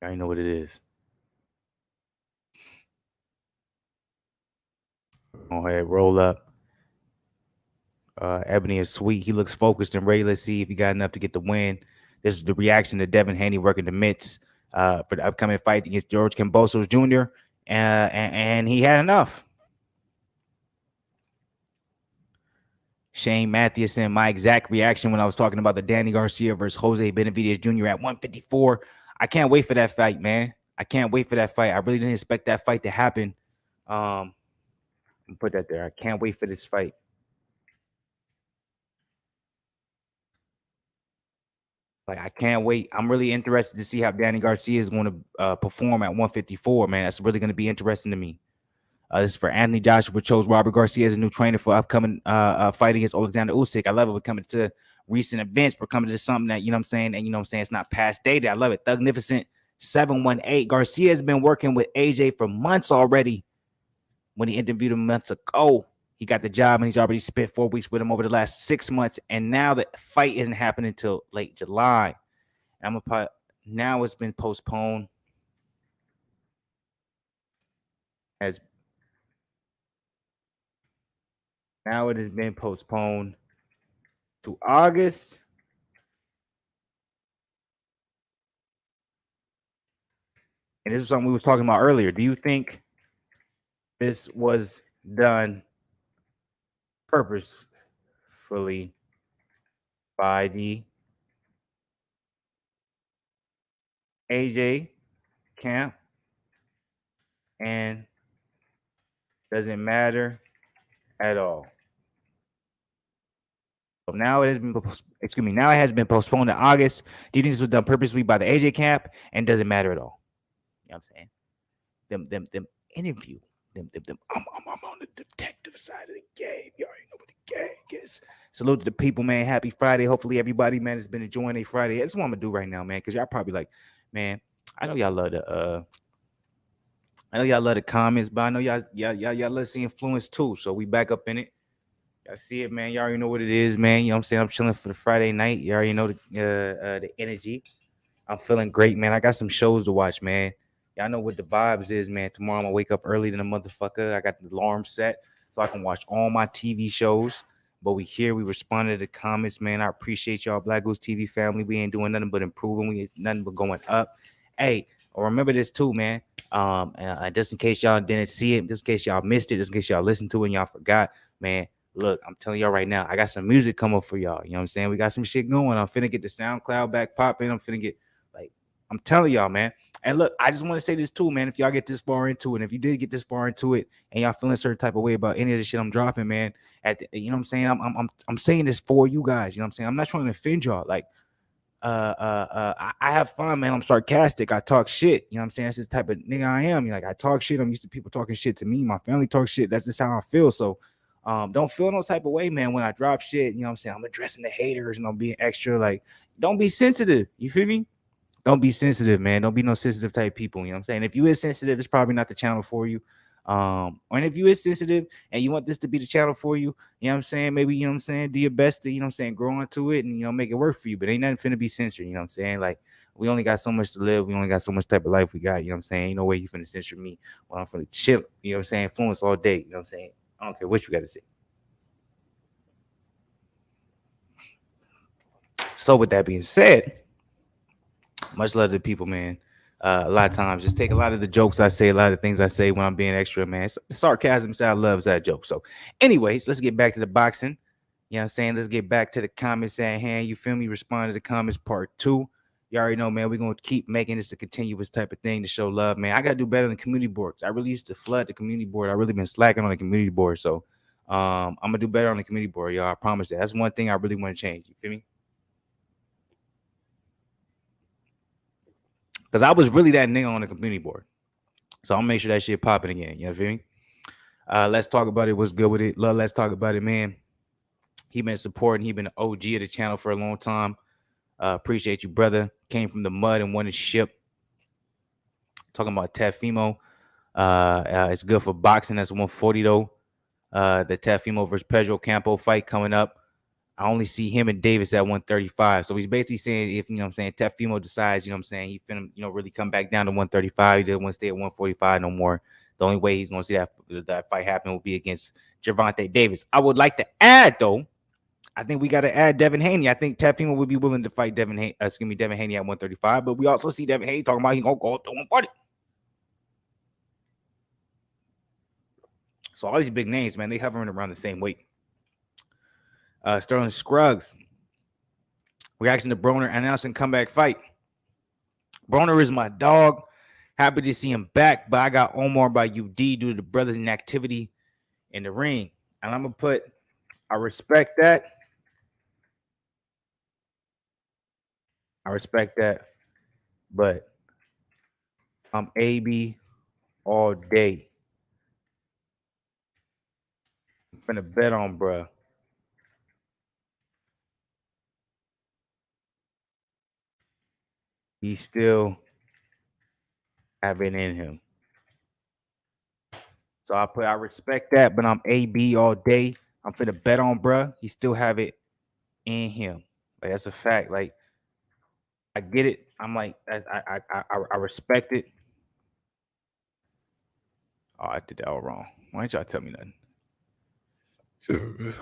I already know what it is. Go ahead, roll up. Ebony is sweet. He looks focused and ready. Let's see if he got enough to get the win. This is the reaction to Devin Haney working the mitts for the upcoming fight against George Kambosos Jr. And he had enough. Shane Mathewson, my exact reaction when I was talking about the Danny Garcia versus Jose Benavidez Jr. at 154. I can't wait for that fight, man. I can't wait for that fight. I really didn't expect that fight to happen. Put that there. I can't wait for this fight. Like, I can't wait. I'm really interested to see how Danny Garcia is going to perform at 154, man. That's really going to be interesting to me. This is for Anthony Joshua chose Robert Garcia as a new trainer for upcoming fight against Alexander Usyk. I love it. We're coming to recent events. We're coming to something that, you know what I'm saying, and you know what I'm saying, it's not past dated. I love it. Thugnificent 718. Garcia has been working with AJ for months already. When he interviewed him months ago, he got the job, and he's already spent 4 weeks with him over the last 6 months. And now the fight isn't happening until late July. And now it's been postponed. Now it has been postponed to August. And this is something we were talking about earlier. Do you think this was done purposefully by the AJ camp? And doesn't matter at all. So now it has been, now it has been postponed to August. Do you think this was done purposely by the AJ camp and doesn't matter at all? You know what I'm saying? Them interview. I'm on the detective side of the game. You already know what the game is. Salute to the people, man. Happy Friday. Hopefully everybody, man, has been enjoying a Friday. That's what I'm gonna do right now, man. Cause y'all probably like, man, I know y'all love the comments, but I know y'all love seeing influence too. So we back up in it. Y'all see it, man. Y'all already know what it is, man. You know what I'm saying? I'm chilling for the Friday night. You already know the energy. I'm feeling great, man. I got some shows to watch, man. Y'all know what the vibes is, man. Tomorrow I'm gonna wake up early than a motherfucker. I got the alarm set so I can watch all my TV shows. But we responded to the comments, man. I appreciate y'all, Black Goose TV family. We ain't doing nothing but improving. We ain't nothing but going up. Hey, remember this too, man. Just in case y'all didn't see it, just in case y'all missed it, just in case y'all listened to it and y'all forgot, man. Look, I'm telling y'all right now, I got some music coming for y'all. You know what I'm saying? We got some shit going. I'm finna get the SoundCloud back popping. I'm finna get like, I'm telling y'all, man. And look, I just want to say this too, man. If y'all get this far into it, and if you did get this far into it, and y'all feeling a certain type of way about any of the shit I'm dropping, man, you know what I'm saying? I'm saying this for you guys. You know what I'm saying? I'm not trying to offend y'all. Like, I have fun, man. I'm sarcastic. I talk shit. You know what I'm saying? That's just the type of nigga I am. Like, I talk shit. I'm used to people talking shit to me. My family talks shit. That's just how I feel. So, don't feel no type of way, man. When I drop shit, you know what I'm saying? I'm addressing the haters and I'm being extra. Like, don't be sensitive. You feel me? Don't be sensitive, man. Don't be no sensitive type people. You know what I'm saying? If you is sensitive, it's probably not the channel for you. And if you is sensitive and you want this to be the channel for you, you know what I'm saying? Maybe, you know what I'm saying, do your best to, you know what I'm saying, grow into it and, you know, make it work for you. But ain't nothing finna be censored, you know what I'm saying? Like, we only got so much to live. We only got so much type of life we got, you know what I'm saying? Ain't no way you finna censor me when I'm finna chill, you know what I'm saying? Influence all day, you know what I'm saying? I don't care what you got to say. So with that being said, much love to the people, man. A lot of times, just take a lot of the jokes I say, a lot of the things I say when I'm being extra, man. Sarcasm side loves that joke. So, anyways, let's get back to the boxing. You know what I'm saying? Let's get back to the comments at hand. You feel me? Respond to the comments part two. You already know, man. We're going to keep making this a continuous type of thing to show love, man. I got to do better than community boards. I really used to flood the community board. I really been slacking on the community board. So, I'm going to do better on the community board, y'all. I promise that. That's one thing I really want to change. You feel me? Because I was really that nigga on the community board. So I'm gonna make sure that shit popping again. You know what I mean? Let's talk about it. What's good with it? Let's talk about it, man. He been supporting. He been an OG of the channel for a long time. Appreciate you, brother. Came from the mud and won his ship. Talking about Tefimo. It's good for boxing. That's 140 though. The Tefimo versus Pedro Campo fight coming up. I only see him and Davis at 135. So he's basically saying if, you know what I'm saying, Tefimo decides, you know what I'm saying, he finna, you know, really come back down to 135. He didn't want to stay at 145 no more. The only way he's going to see that fight happen will be against Gervonta Davis. I would like to add, though, I think we got to add Devin Haney. I think Tefimo would be willing to fight Devin Haney at 135. But we also see Devin Haney talking about he's going to go up to 140. So all these big names, man, they hovering around the same weight. Sterling Scruggs. Reaction to Broner announcing comeback fight. Broner is my dog. Happy to see him back, but I got Omar by UD due to the brothers' inactivity in the ring. And I'm going to put, I respect that. But I'm AB all day. I'm finna bet on bruh. He still have it in him. So I respect that, but I'm AB all day. I'm finna bet on bruh. He still have it in him. Like, that's a fact. Like, I get it. I'm like, I respect it. Oh, I did that all wrong. Why didn't y'all tell me nothing?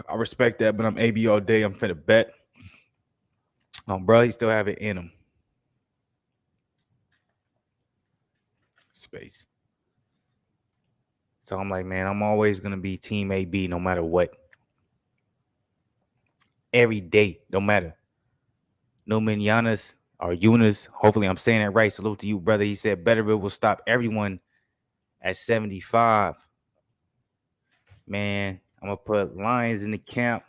I respect that, but I'm AB all day. I'm finna bet. Bro, he still have it in him. Space. So I'm like, man, I'm always gonna be team AB no matter what. Every day, no matter. No mananas or Eunice. Hopefully I'm saying that right. Salute to you, brother. He said Beterbiev will stop everyone at 75. Man, I'm gonna put Lions in the camp.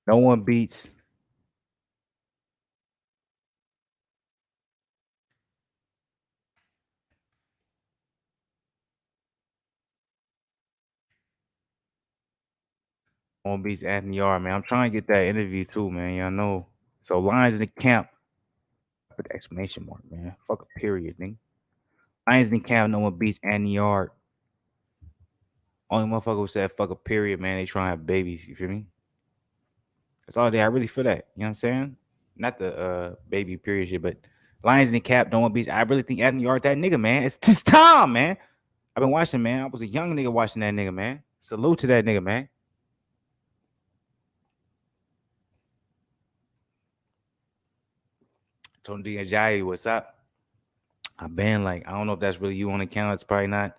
No one beats. No one beats Anthony R. Man, I'm trying to get that interview too, man. Y'all know. So Lions in the camp. Put the exclamation mark, man. Fuck a period, nigga. Lions in the camp. No one beats Anthony R. Only motherfucker who said fuck a period, man. They trying to have babies. You feel me? That's all day. I really feel that. You know what I'm saying? Not the baby period shit, but Lions in the cap, don't want beats. I really think Anthony Yard that nigga, man. It's just time, man. I've been watching, man. I was a young nigga watching that nigga, man. Salute to that nigga, man. Tony Ajayi, what's up? I've been like, I don't know if that's really you on the account. It's probably not.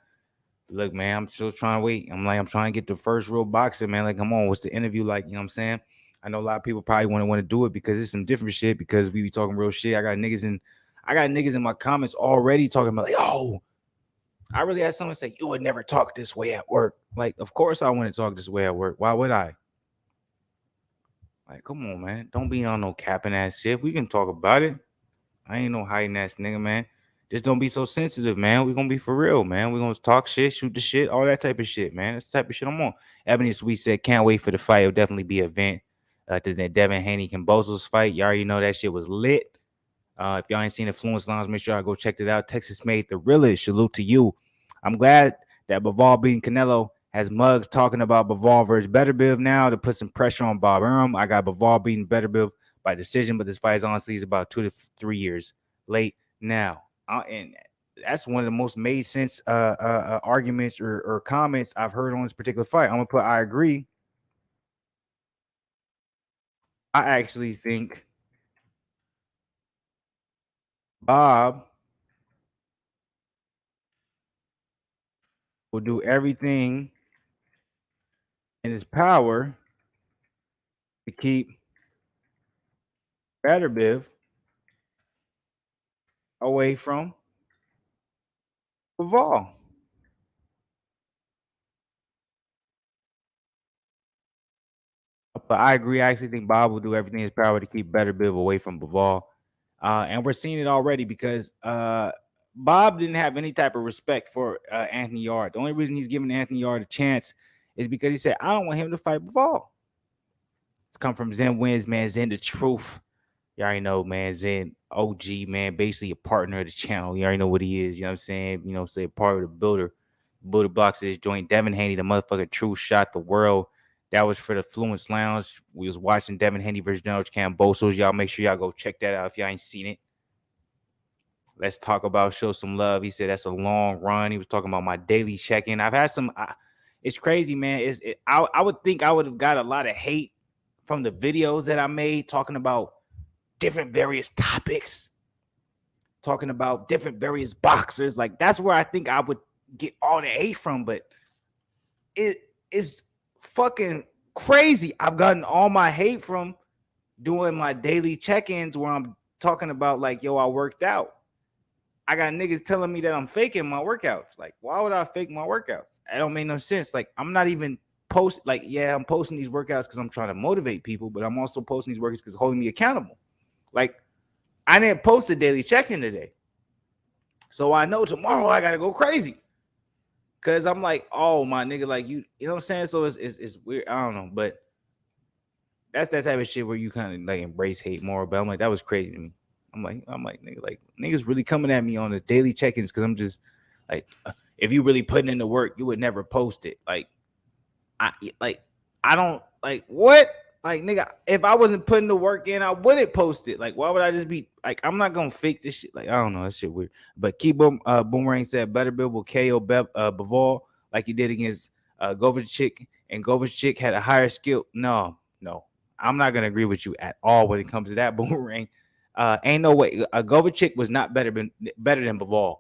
Look, man, I'm still trying to wait. I'm trying to get the first real boxer, man. Like, come on, what's the interview like? You know what I'm saying? I know a lot of people probably want to do it because it's some different shit because we be talking real shit. I got niggas in my comments already talking about like, yo, I really had someone say, you would never talk this way at work. Like, of course I want to talk this way at work. Why would I? Like, come on, man. Don't be on no capping ass shit. We can talk about it. I ain't no hiding ass nigga, man. Just don't be so sensitive, man. We gonna be for real, man. We gonna talk shit, shoot the shit, all that type of shit, man. That's the type of shit I'm on. Ebony Sweet said, can't wait for the fight. It'll definitely be an event. To the Devin Haney Cambozo's fight. You already know that shit was lit. If y'all ain't seen the Fluence Lounge, make sure y'all go check it out. Texas made the realest. Salute to you. I'm glad that Bivol beating Canelo has Muggs talking about Bivol versus Beterbiev now to put some pressure on Bob Arum. I got Bivol beating Beterbiev by decision, but this fight is honestly is about 2 to 3 years late now. And that's one of the most made sense arguments or comments I've heard on this particular fight. I'm gonna put I agree. I actually think Bob will do everything in his power to keep Beterbiev away from Bivol. But I agree. I actually think Bob will do everything in his power to keep Beterbiev away from Bivol. And we're seeing it already because Bob didn't have any type of respect for Anthony Yard. The only reason he's giving Anthony Yard a chance is because he said, I don't want him to fight Bivol. It's come from Zen Wins, man. Zen the truth. You already know, man. Zen OG, man. Basically a partner of the channel. You already know what he is. You know what I'm saying? You know, say part of the builder blocks of this joint. Devin Haney, the motherfucking truth shot the world. That was for the Fluence Lounge. We was watching Devin Haney versus George Cambosos. Y'all make sure y'all go check that out if y'all ain't seen it. Let's talk about show some love. He said that's a long run. He was talking about my daily check-in. I've had some. It's crazy, man. I would think I would have got a lot of hate from the videos that I made talking about different various topics, talking about different various boxers. Like that's where I think I would get all the hate from. But it is fucking crazy. I've gotten all my hate from doing my daily check-ins where I'm talking about like, yo, I worked out. I got niggas telling me that I'm faking my workouts. Like, why would I fake my workouts? That don't make no sense. Like, I'm not even I'm posting these workouts because I'm trying to motivate people, but I'm also posting these workouts because holding me accountable. Like, I didn't post a daily check-in today. So I know tomorrow I gotta go crazy. Cause I'm like, oh my nigga, like you know what I'm saying? So it's weird. I don't know, but that's that type of shit where you kind of like embrace hate more. But I'm like, that was crazy to me. I'm like, nigga, like niggas really coming at me on the daily check-ins because I'm just like, if you really putting in the work, you would never post it. I don't like what? Like nigga, if I wasn't putting the work in, I wouldn't post it. Like, why would I just be like, I'm not gonna fake this shit. Like, I don't know, that shit weird. But Boomerang said Beterbiev will KO Bivol like he did against Govachik, and Govachik had a higher skill. No, I'm not gonna agree with you at all when it comes to that. Boomerang. Ain't no way. Govachik was not better than Bivol.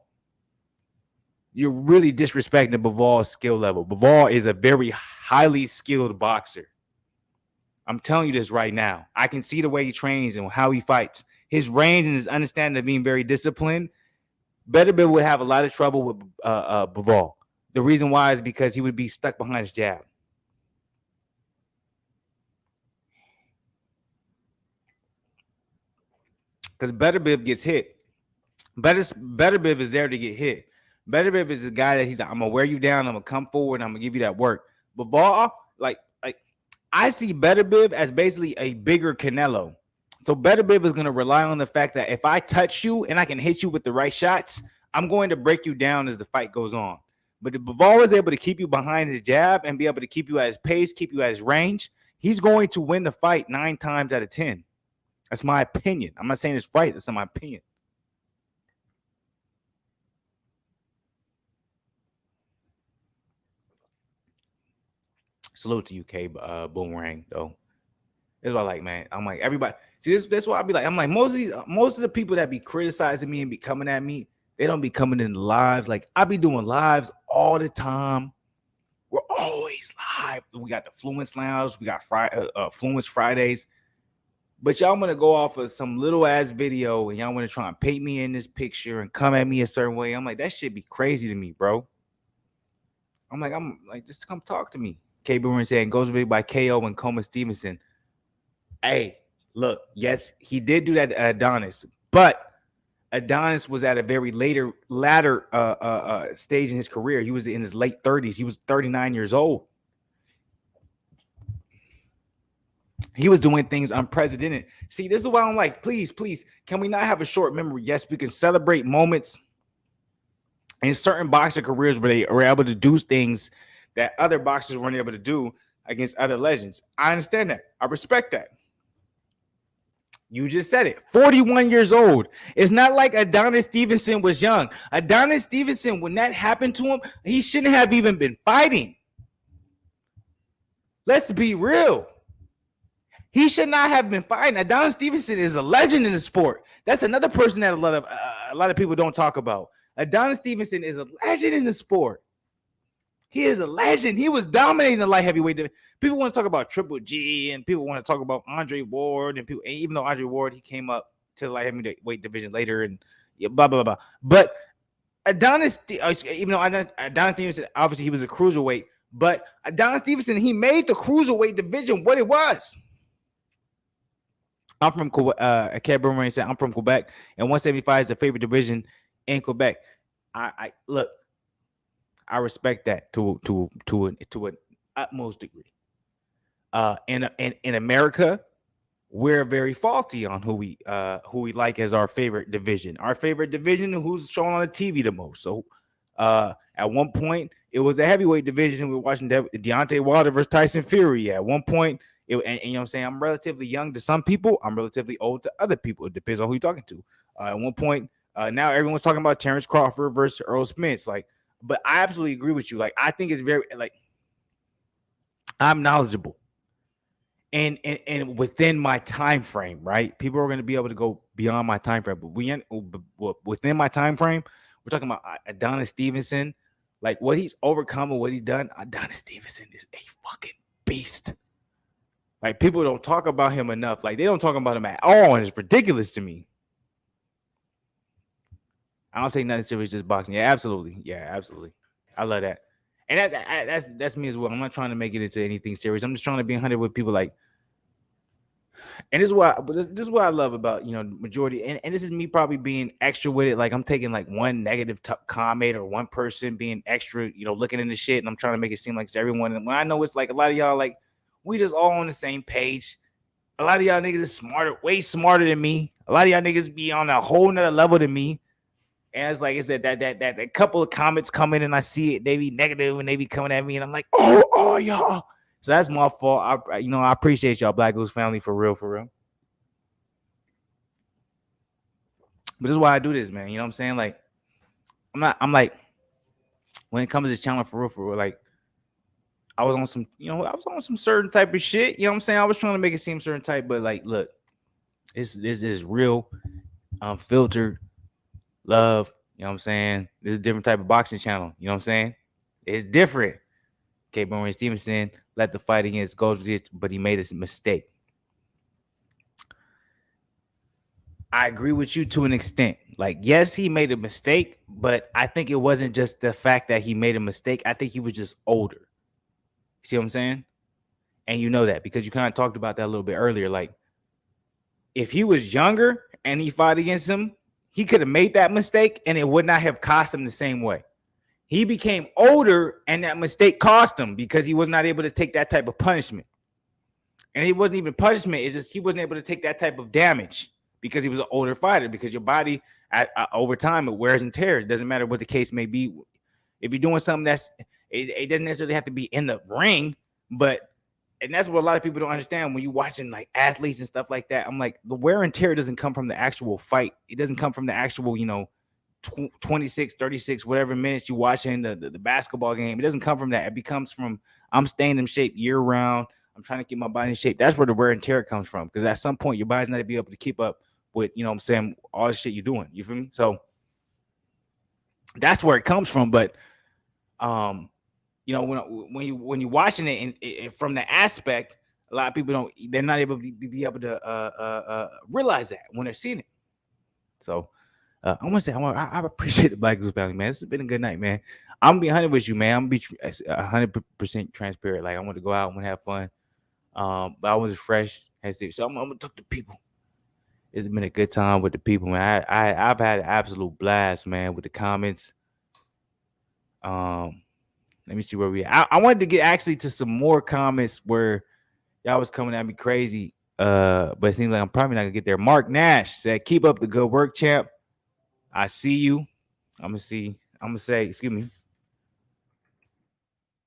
You're really disrespecting Bivol's skill level. Bivol is a very highly skilled boxer. I'm telling you this right now. I can see the way he trains and how he fights. His range and his understanding of being very disciplined. Beterbiev would have a lot of trouble with Bivol. The reason why is because he would be stuck behind his jab. because Beterbiev gets hit. Beterbiev is there to get hit. Beterbiev is the guy that he's like, I'm gonna wear you down. I'm gonna come forward. And I'm gonna give you that work. Bivol, like I see Beterbiev as basically a bigger Canelo. So Beterbiev is gonna rely on the fact that if I touch you and I can hit you with the right shots, I'm going to break you down as the fight goes on. But if Bivol is able to keep you behind his jab and be able to keep you at his pace, keep you at his range, he's going to win the fight 9 times out of 10. That's my opinion. I'm not saying it's right. That's my opinion. Salute to you, K Boomerang, though. That's what I like, man. I'm like, everybody. See, that's why I be like, I'm like, most of the people that be criticizing me and be coming at me, they don't be coming in lives. Like, I be doing lives all the time. We're always live. We got the Fluence Lounge. We got Fluence Fridays. But y'all want to go off of some little ass video and y'all want to try and paint me in this picture and come at me a certain way. I'm like, that shit be crazy to me, bro. I'm like, just come talk to me. K Boomerang saying goes by KO and Coma Stevenson. Hey, look, yes, he did do that to Adonis, but Adonis was at a very latter stage in his career. He was in his late 30s. He was 39 years old. He was doing things unprecedented. See, this is why I'm like, please, can we not have a short memory? Yes, we can celebrate moments in certain boxer careers where they are able to do things that other boxers weren't able to do against other legends. I understand that. I respect that. You just said it. 41 years old. It's not like Adonis Stevenson was young. Adonis Stevenson, when that happened to him, he shouldn't have even been fighting. Let's be real. He should not have been fighting. Adonis Stevenson is a legend in the sport. That's another person that a lot of people don't talk about. Adonis Stevenson is a legend in the sport. He is a legend. He was dominating the light heavyweight. People want to talk about Triple G, and people want to talk about Andre Ward, and even though Andre Ward, he came up to the light heavyweight division later, and blah blah blah. But Adonis, even though Adonis Stevenson, obviously he was a cruiserweight, but Adonis Stevenson, he made the cruiserweight division what it was. I'm from Cat Boomerang said I'm from Quebec, and 175 is the favorite division in Quebec. I look. I respect that to an utmost degree. In America, we're very faulty on who we like as our favorite division. Our favorite division, who's shown on the TV the most. So, at one point, it was a heavyweight division. We were watching Deontay Wilder versus Tyson Fury. At one point, and you know what I'm saying, I'm relatively young to some people. I'm relatively old to other people. It depends on who you're talking to. At one point, now everyone's talking about Terrence Crawford versus Earl Spence. Like. But I absolutely agree with you. Like, I think it's very, like, I'm knowledgeable. And within my time frame, right? People are going to be able to go beyond my time frame. But within my time frame, we're talking about Adonis Stevenson. Like, what he's overcome and what he's done, Adonis Stevenson is a fucking beast. Like, people don't talk about him enough. Like, they don't talk about him at all, and it's ridiculous to me. I don't take nothing serious, just boxing. Yeah, absolutely. Yeah, absolutely. I love that. And that's me as well. I'm not trying to make it into anything serious. I'm just trying to be 100 with people like. And this is what I love about, majority. And this is me probably being extra with it. Like, I'm taking like one negative comment or one person being extra, looking into shit. And I'm trying to make it seem like it's everyone. And when I know it's like a lot of y'all, like, we just all on the same page. A lot of y'all niggas is smarter, way smarter than me. A lot of y'all niggas be on a whole nother level than me. And it's like, it's that couple of comments come in and I see it, they be negative and they be coming at me and I'm like, oh, y'all. So that's my fault. I appreciate y'all, Black Goose family, for real. But this is why I do this, man. You know what I'm saying? Like, I'm like, when it comes to this channel, for real, like, I was on some certain type of shit. You know what I'm saying? I was trying to make it seem certain type, but like, look, this is real, unfiltered love. You know what I'm saying? This is a different type of boxing channel. You know what I'm saying? It's different. K. Boomerang Stevenson let the fight against Goldsmith, but he made a mistake. I agree with you to an extent. Like, yes, he made a mistake, but I think it wasn't just the fact that he made a mistake. I think he was just older. See what I'm saying? And you know that because you kind of talked about that a little bit earlier. Like, if he was younger and he fought against him, he could have made that mistake and it would not have cost him the same way. He became older and that mistake cost him because he was not able to take that type of punishment. And it wasn't even punishment. It's just he wasn't able to take that type of damage because he was an older fighter. Because your body, over time, it wears and tears. It doesn't matter what the case may be. If you're doing something it doesn't necessarily have to be in the ring, but and that's what a lot of people don't understand when you're watching like athletes and stuff like that. I'm like, the wear and tear doesn't come from the actual fight. It doesn't come from the actual, 26, 36, whatever minutes you watching the basketball game. It doesn't come from that. It becomes from I'm staying in shape year round. I'm trying to keep my body in shape. That's where the wear and tear comes from. Because at some point, your body's not to be able to keep up with, what I'm saying, all the shit you're doing. You feel me? So that's where it comes from. But when you're watching it and from the aspect, a lot of people they're not able to be able to realize that when they're seeing it. So I want to say I appreciate the Black Goose family, man. This has been a good night, man. I'm gonna be 100 with you, man. I'm gonna be 100% transparent. Like I want to go out, I want to have fun. But I was fresh, so I'm gonna talk to people. It's been a good time with the people, man. I've had an absolute blast, man, with the comments. Let me see where we. I wanted to get actually to some more comments where y'all was coming at me crazy. But it seems like I'm probably not gonna get there. Mark Nash said, "Keep up the good work, champ. I see you." I'm gonna say, excuse me.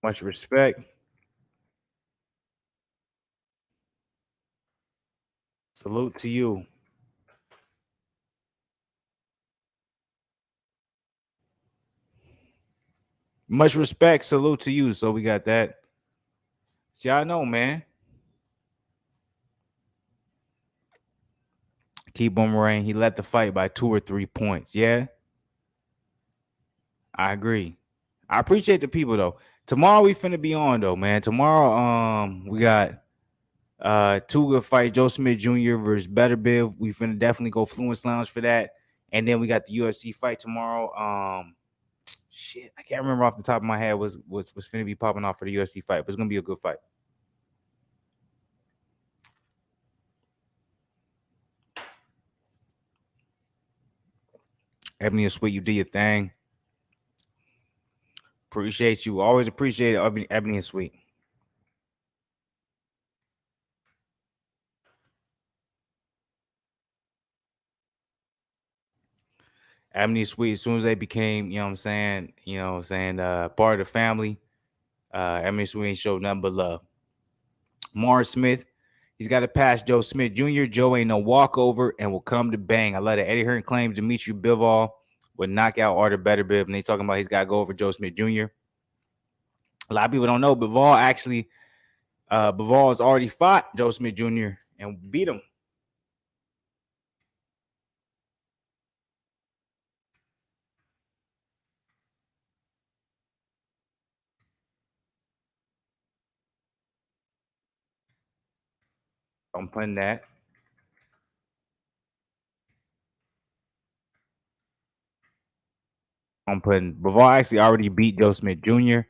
Much respect. Salute to you. Much respect. Salute to you. So we got that. Y'all know, man. Keep Boomerang. He led the fight by 2 or 3 points. Yeah, I agree. I appreciate the people though. Tomorrow we finna be on though, man. Tomorrow, we got two good fights. Joe Smith Jr. versus Beterbiev. We finna definitely go Fluence Lounge for that. And then we got the UFC fight tomorrow. Shit, I can't remember off the top of my head was finna be popping off for the UFC fight, but it's gonna be a good fight. Ebony and Sweet, you did your thing. Appreciate you. Always appreciate it, Ebony and Sweet. Ebony and Sweet, as soon as they became, part of the family, Ebony and Sweet ain't showed nothing but love. Morris Smith, he's got to pass Joe Smith Jr. Joe ain't no walkover and will come to bang. I love it. Eddie Hearn claims Dimitri Bivol would knock out Artur Beterbiev, and they talking about he's got to go over Joe Smith Jr. A lot of people don't know, Bivol has already fought Joe Smith Jr. and beat him. I'm putting that. I'm putting Bivol actually already beat Joe Smith Jr.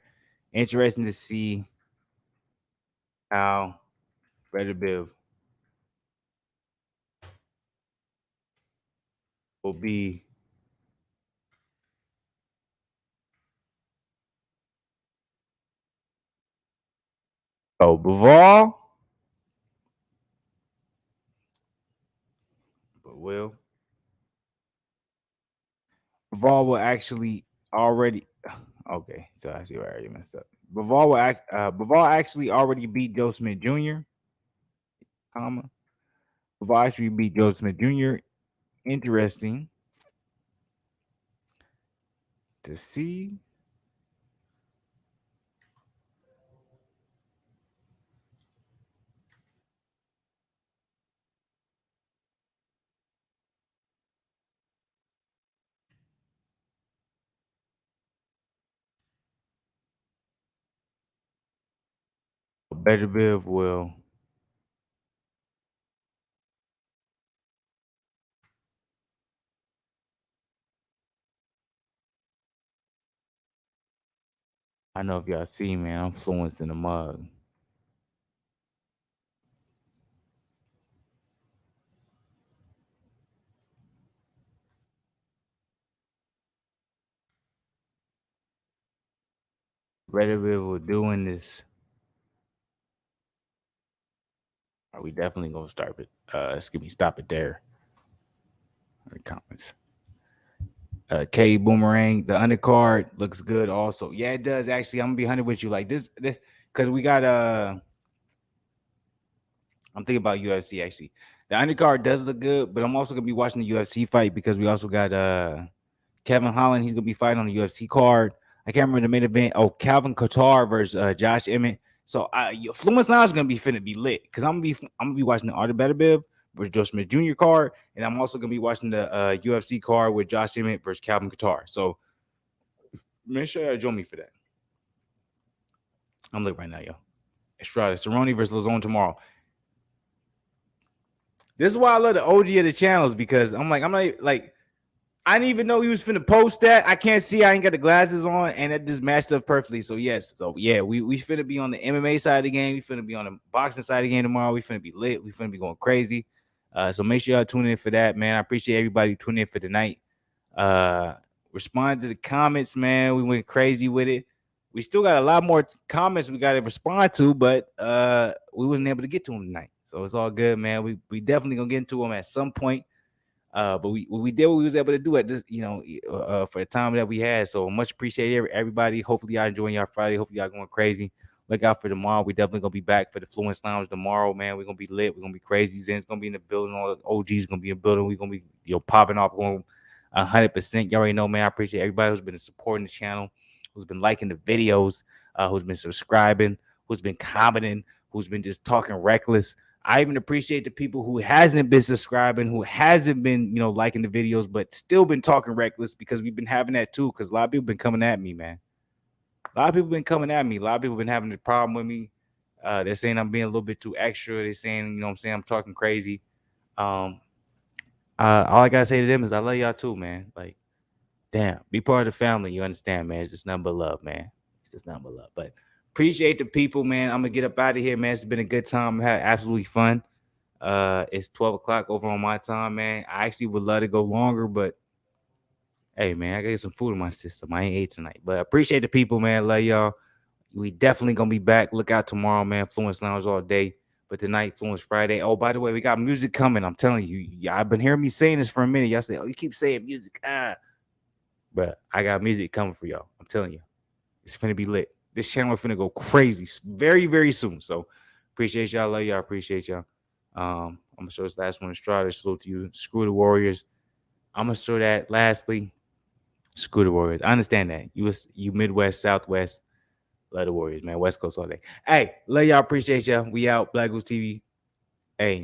Interesting to see how Beterbiev will be. Oh, Bivol, but Bivol will actually already. Okay, so I see where I already messed up. Bivol actually already beat Joe Smith Jr. Comma. Bivol actually beat Joe Smith Jr. Interesting to see. Beterbiev will. I know if y'all see, man, I'm fluent in the mug. Beterbiev will doing this. Are we definitely gonna start it? Excuse me, stop it there. The comments. K Boomerang, the undercard looks good also. Yeah, it does actually. I'm gonna be 100 with you. Like this because we got I'm thinking about UFC actually. The undercard does look good, but I'm also gonna be watching the UFC fight because we also got Kevin Holland. He's gonna be fighting on the UFC card. I can't remember the main event. Oh, Calvin Qatar versus Josh Emmett. So Fluence Lounge is gonna be finna be lit because I'm gonna be watching the Artur Beterbiev versus Joe Smith Jr. card, and I'm also gonna be watching the UFC card with Josh Emmett versus Calvin Qatar. So make sure you join me for that. I'm looking right now, yo. Estrada Cerrone versus Lazone tomorrow. This is why I love the OG of the channels because I'm not like I didn't even know he was finna post that. I can't see. I ain't got the glasses on, and it just matched up perfectly. So yes, we finna be on the MMA side of the game. We finna be on the boxing side of the game tomorrow. We finna be lit. We finna be going crazy. So make sure y'all tune in for that, man. I appreciate everybody tuning in for tonight. Respond to the comments, man. We went crazy with it. We still got a lot more comments we got to respond to, but we wasn't able to get to them tonight. So it's all good, man. We definitely gonna get into them at some point. But we did what we was able to do at just for the time that we had. So much appreciate everybody. Hopefully y'all enjoying y'all Friday. Hopefully y'all going crazy. Look out for tomorrow. We definitely gonna be back for the Fluence Lounge tomorrow, man. We're gonna be lit. We're gonna be crazy. Zen's gonna be in the building. All the OGs gonna be in the building. We're gonna be popping off on 100%. You already know, man. I appreciate everybody who's been supporting the channel, who's been liking the videos, who's been subscribing, who's been commenting, who's been just talking reckless. I even appreciate the people who hasn't been subscribing, who hasn't been, liking the videos, but still been talking reckless because we've been having that too. Because a lot of people been coming at me, man. A lot of people been coming at me. A lot of people been having a problem with me. They're saying I'm being a little bit too extra. They're saying, I'm talking crazy. All I gotta say to them is I love y'all too, man. Like, damn, be part of the family. You understand, man? It's just nothing but love, man. It's just nothing but love. But appreciate the people, man. I'm gonna get up out of here, man. It's been a good time. I had absolutely fun. It's 12 o'clock over on my time, man. I actually would love to go longer, but hey, man, I gotta get some food in my system. I ain't ate tonight, but appreciate the people, man. Love y'all. We definitely gonna be back. Look out tomorrow, man. Fluence Lounge all day, but tonight, Fluence Friday. Oh, by the way, we got music coming. I'm telling you, y'all been hearing me saying this for a minute. Y'all say, oh, you keep saying music, but I got music coming for y'all. I'm telling you, it's gonna be lit. This channel is gonna go crazy very, very soon. So appreciate y'all. Love y'all. Appreciate y'all. I'm gonna show this last one. Estrada, salute to you. Screw the Warriors. I'm gonna show that lastly. Screw the Warriors. I understand that. You Midwest, Southwest. Love the Warriors, man. West Coast all day. Hey, love y'all. Appreciate y'all. We out. Black Goose TV.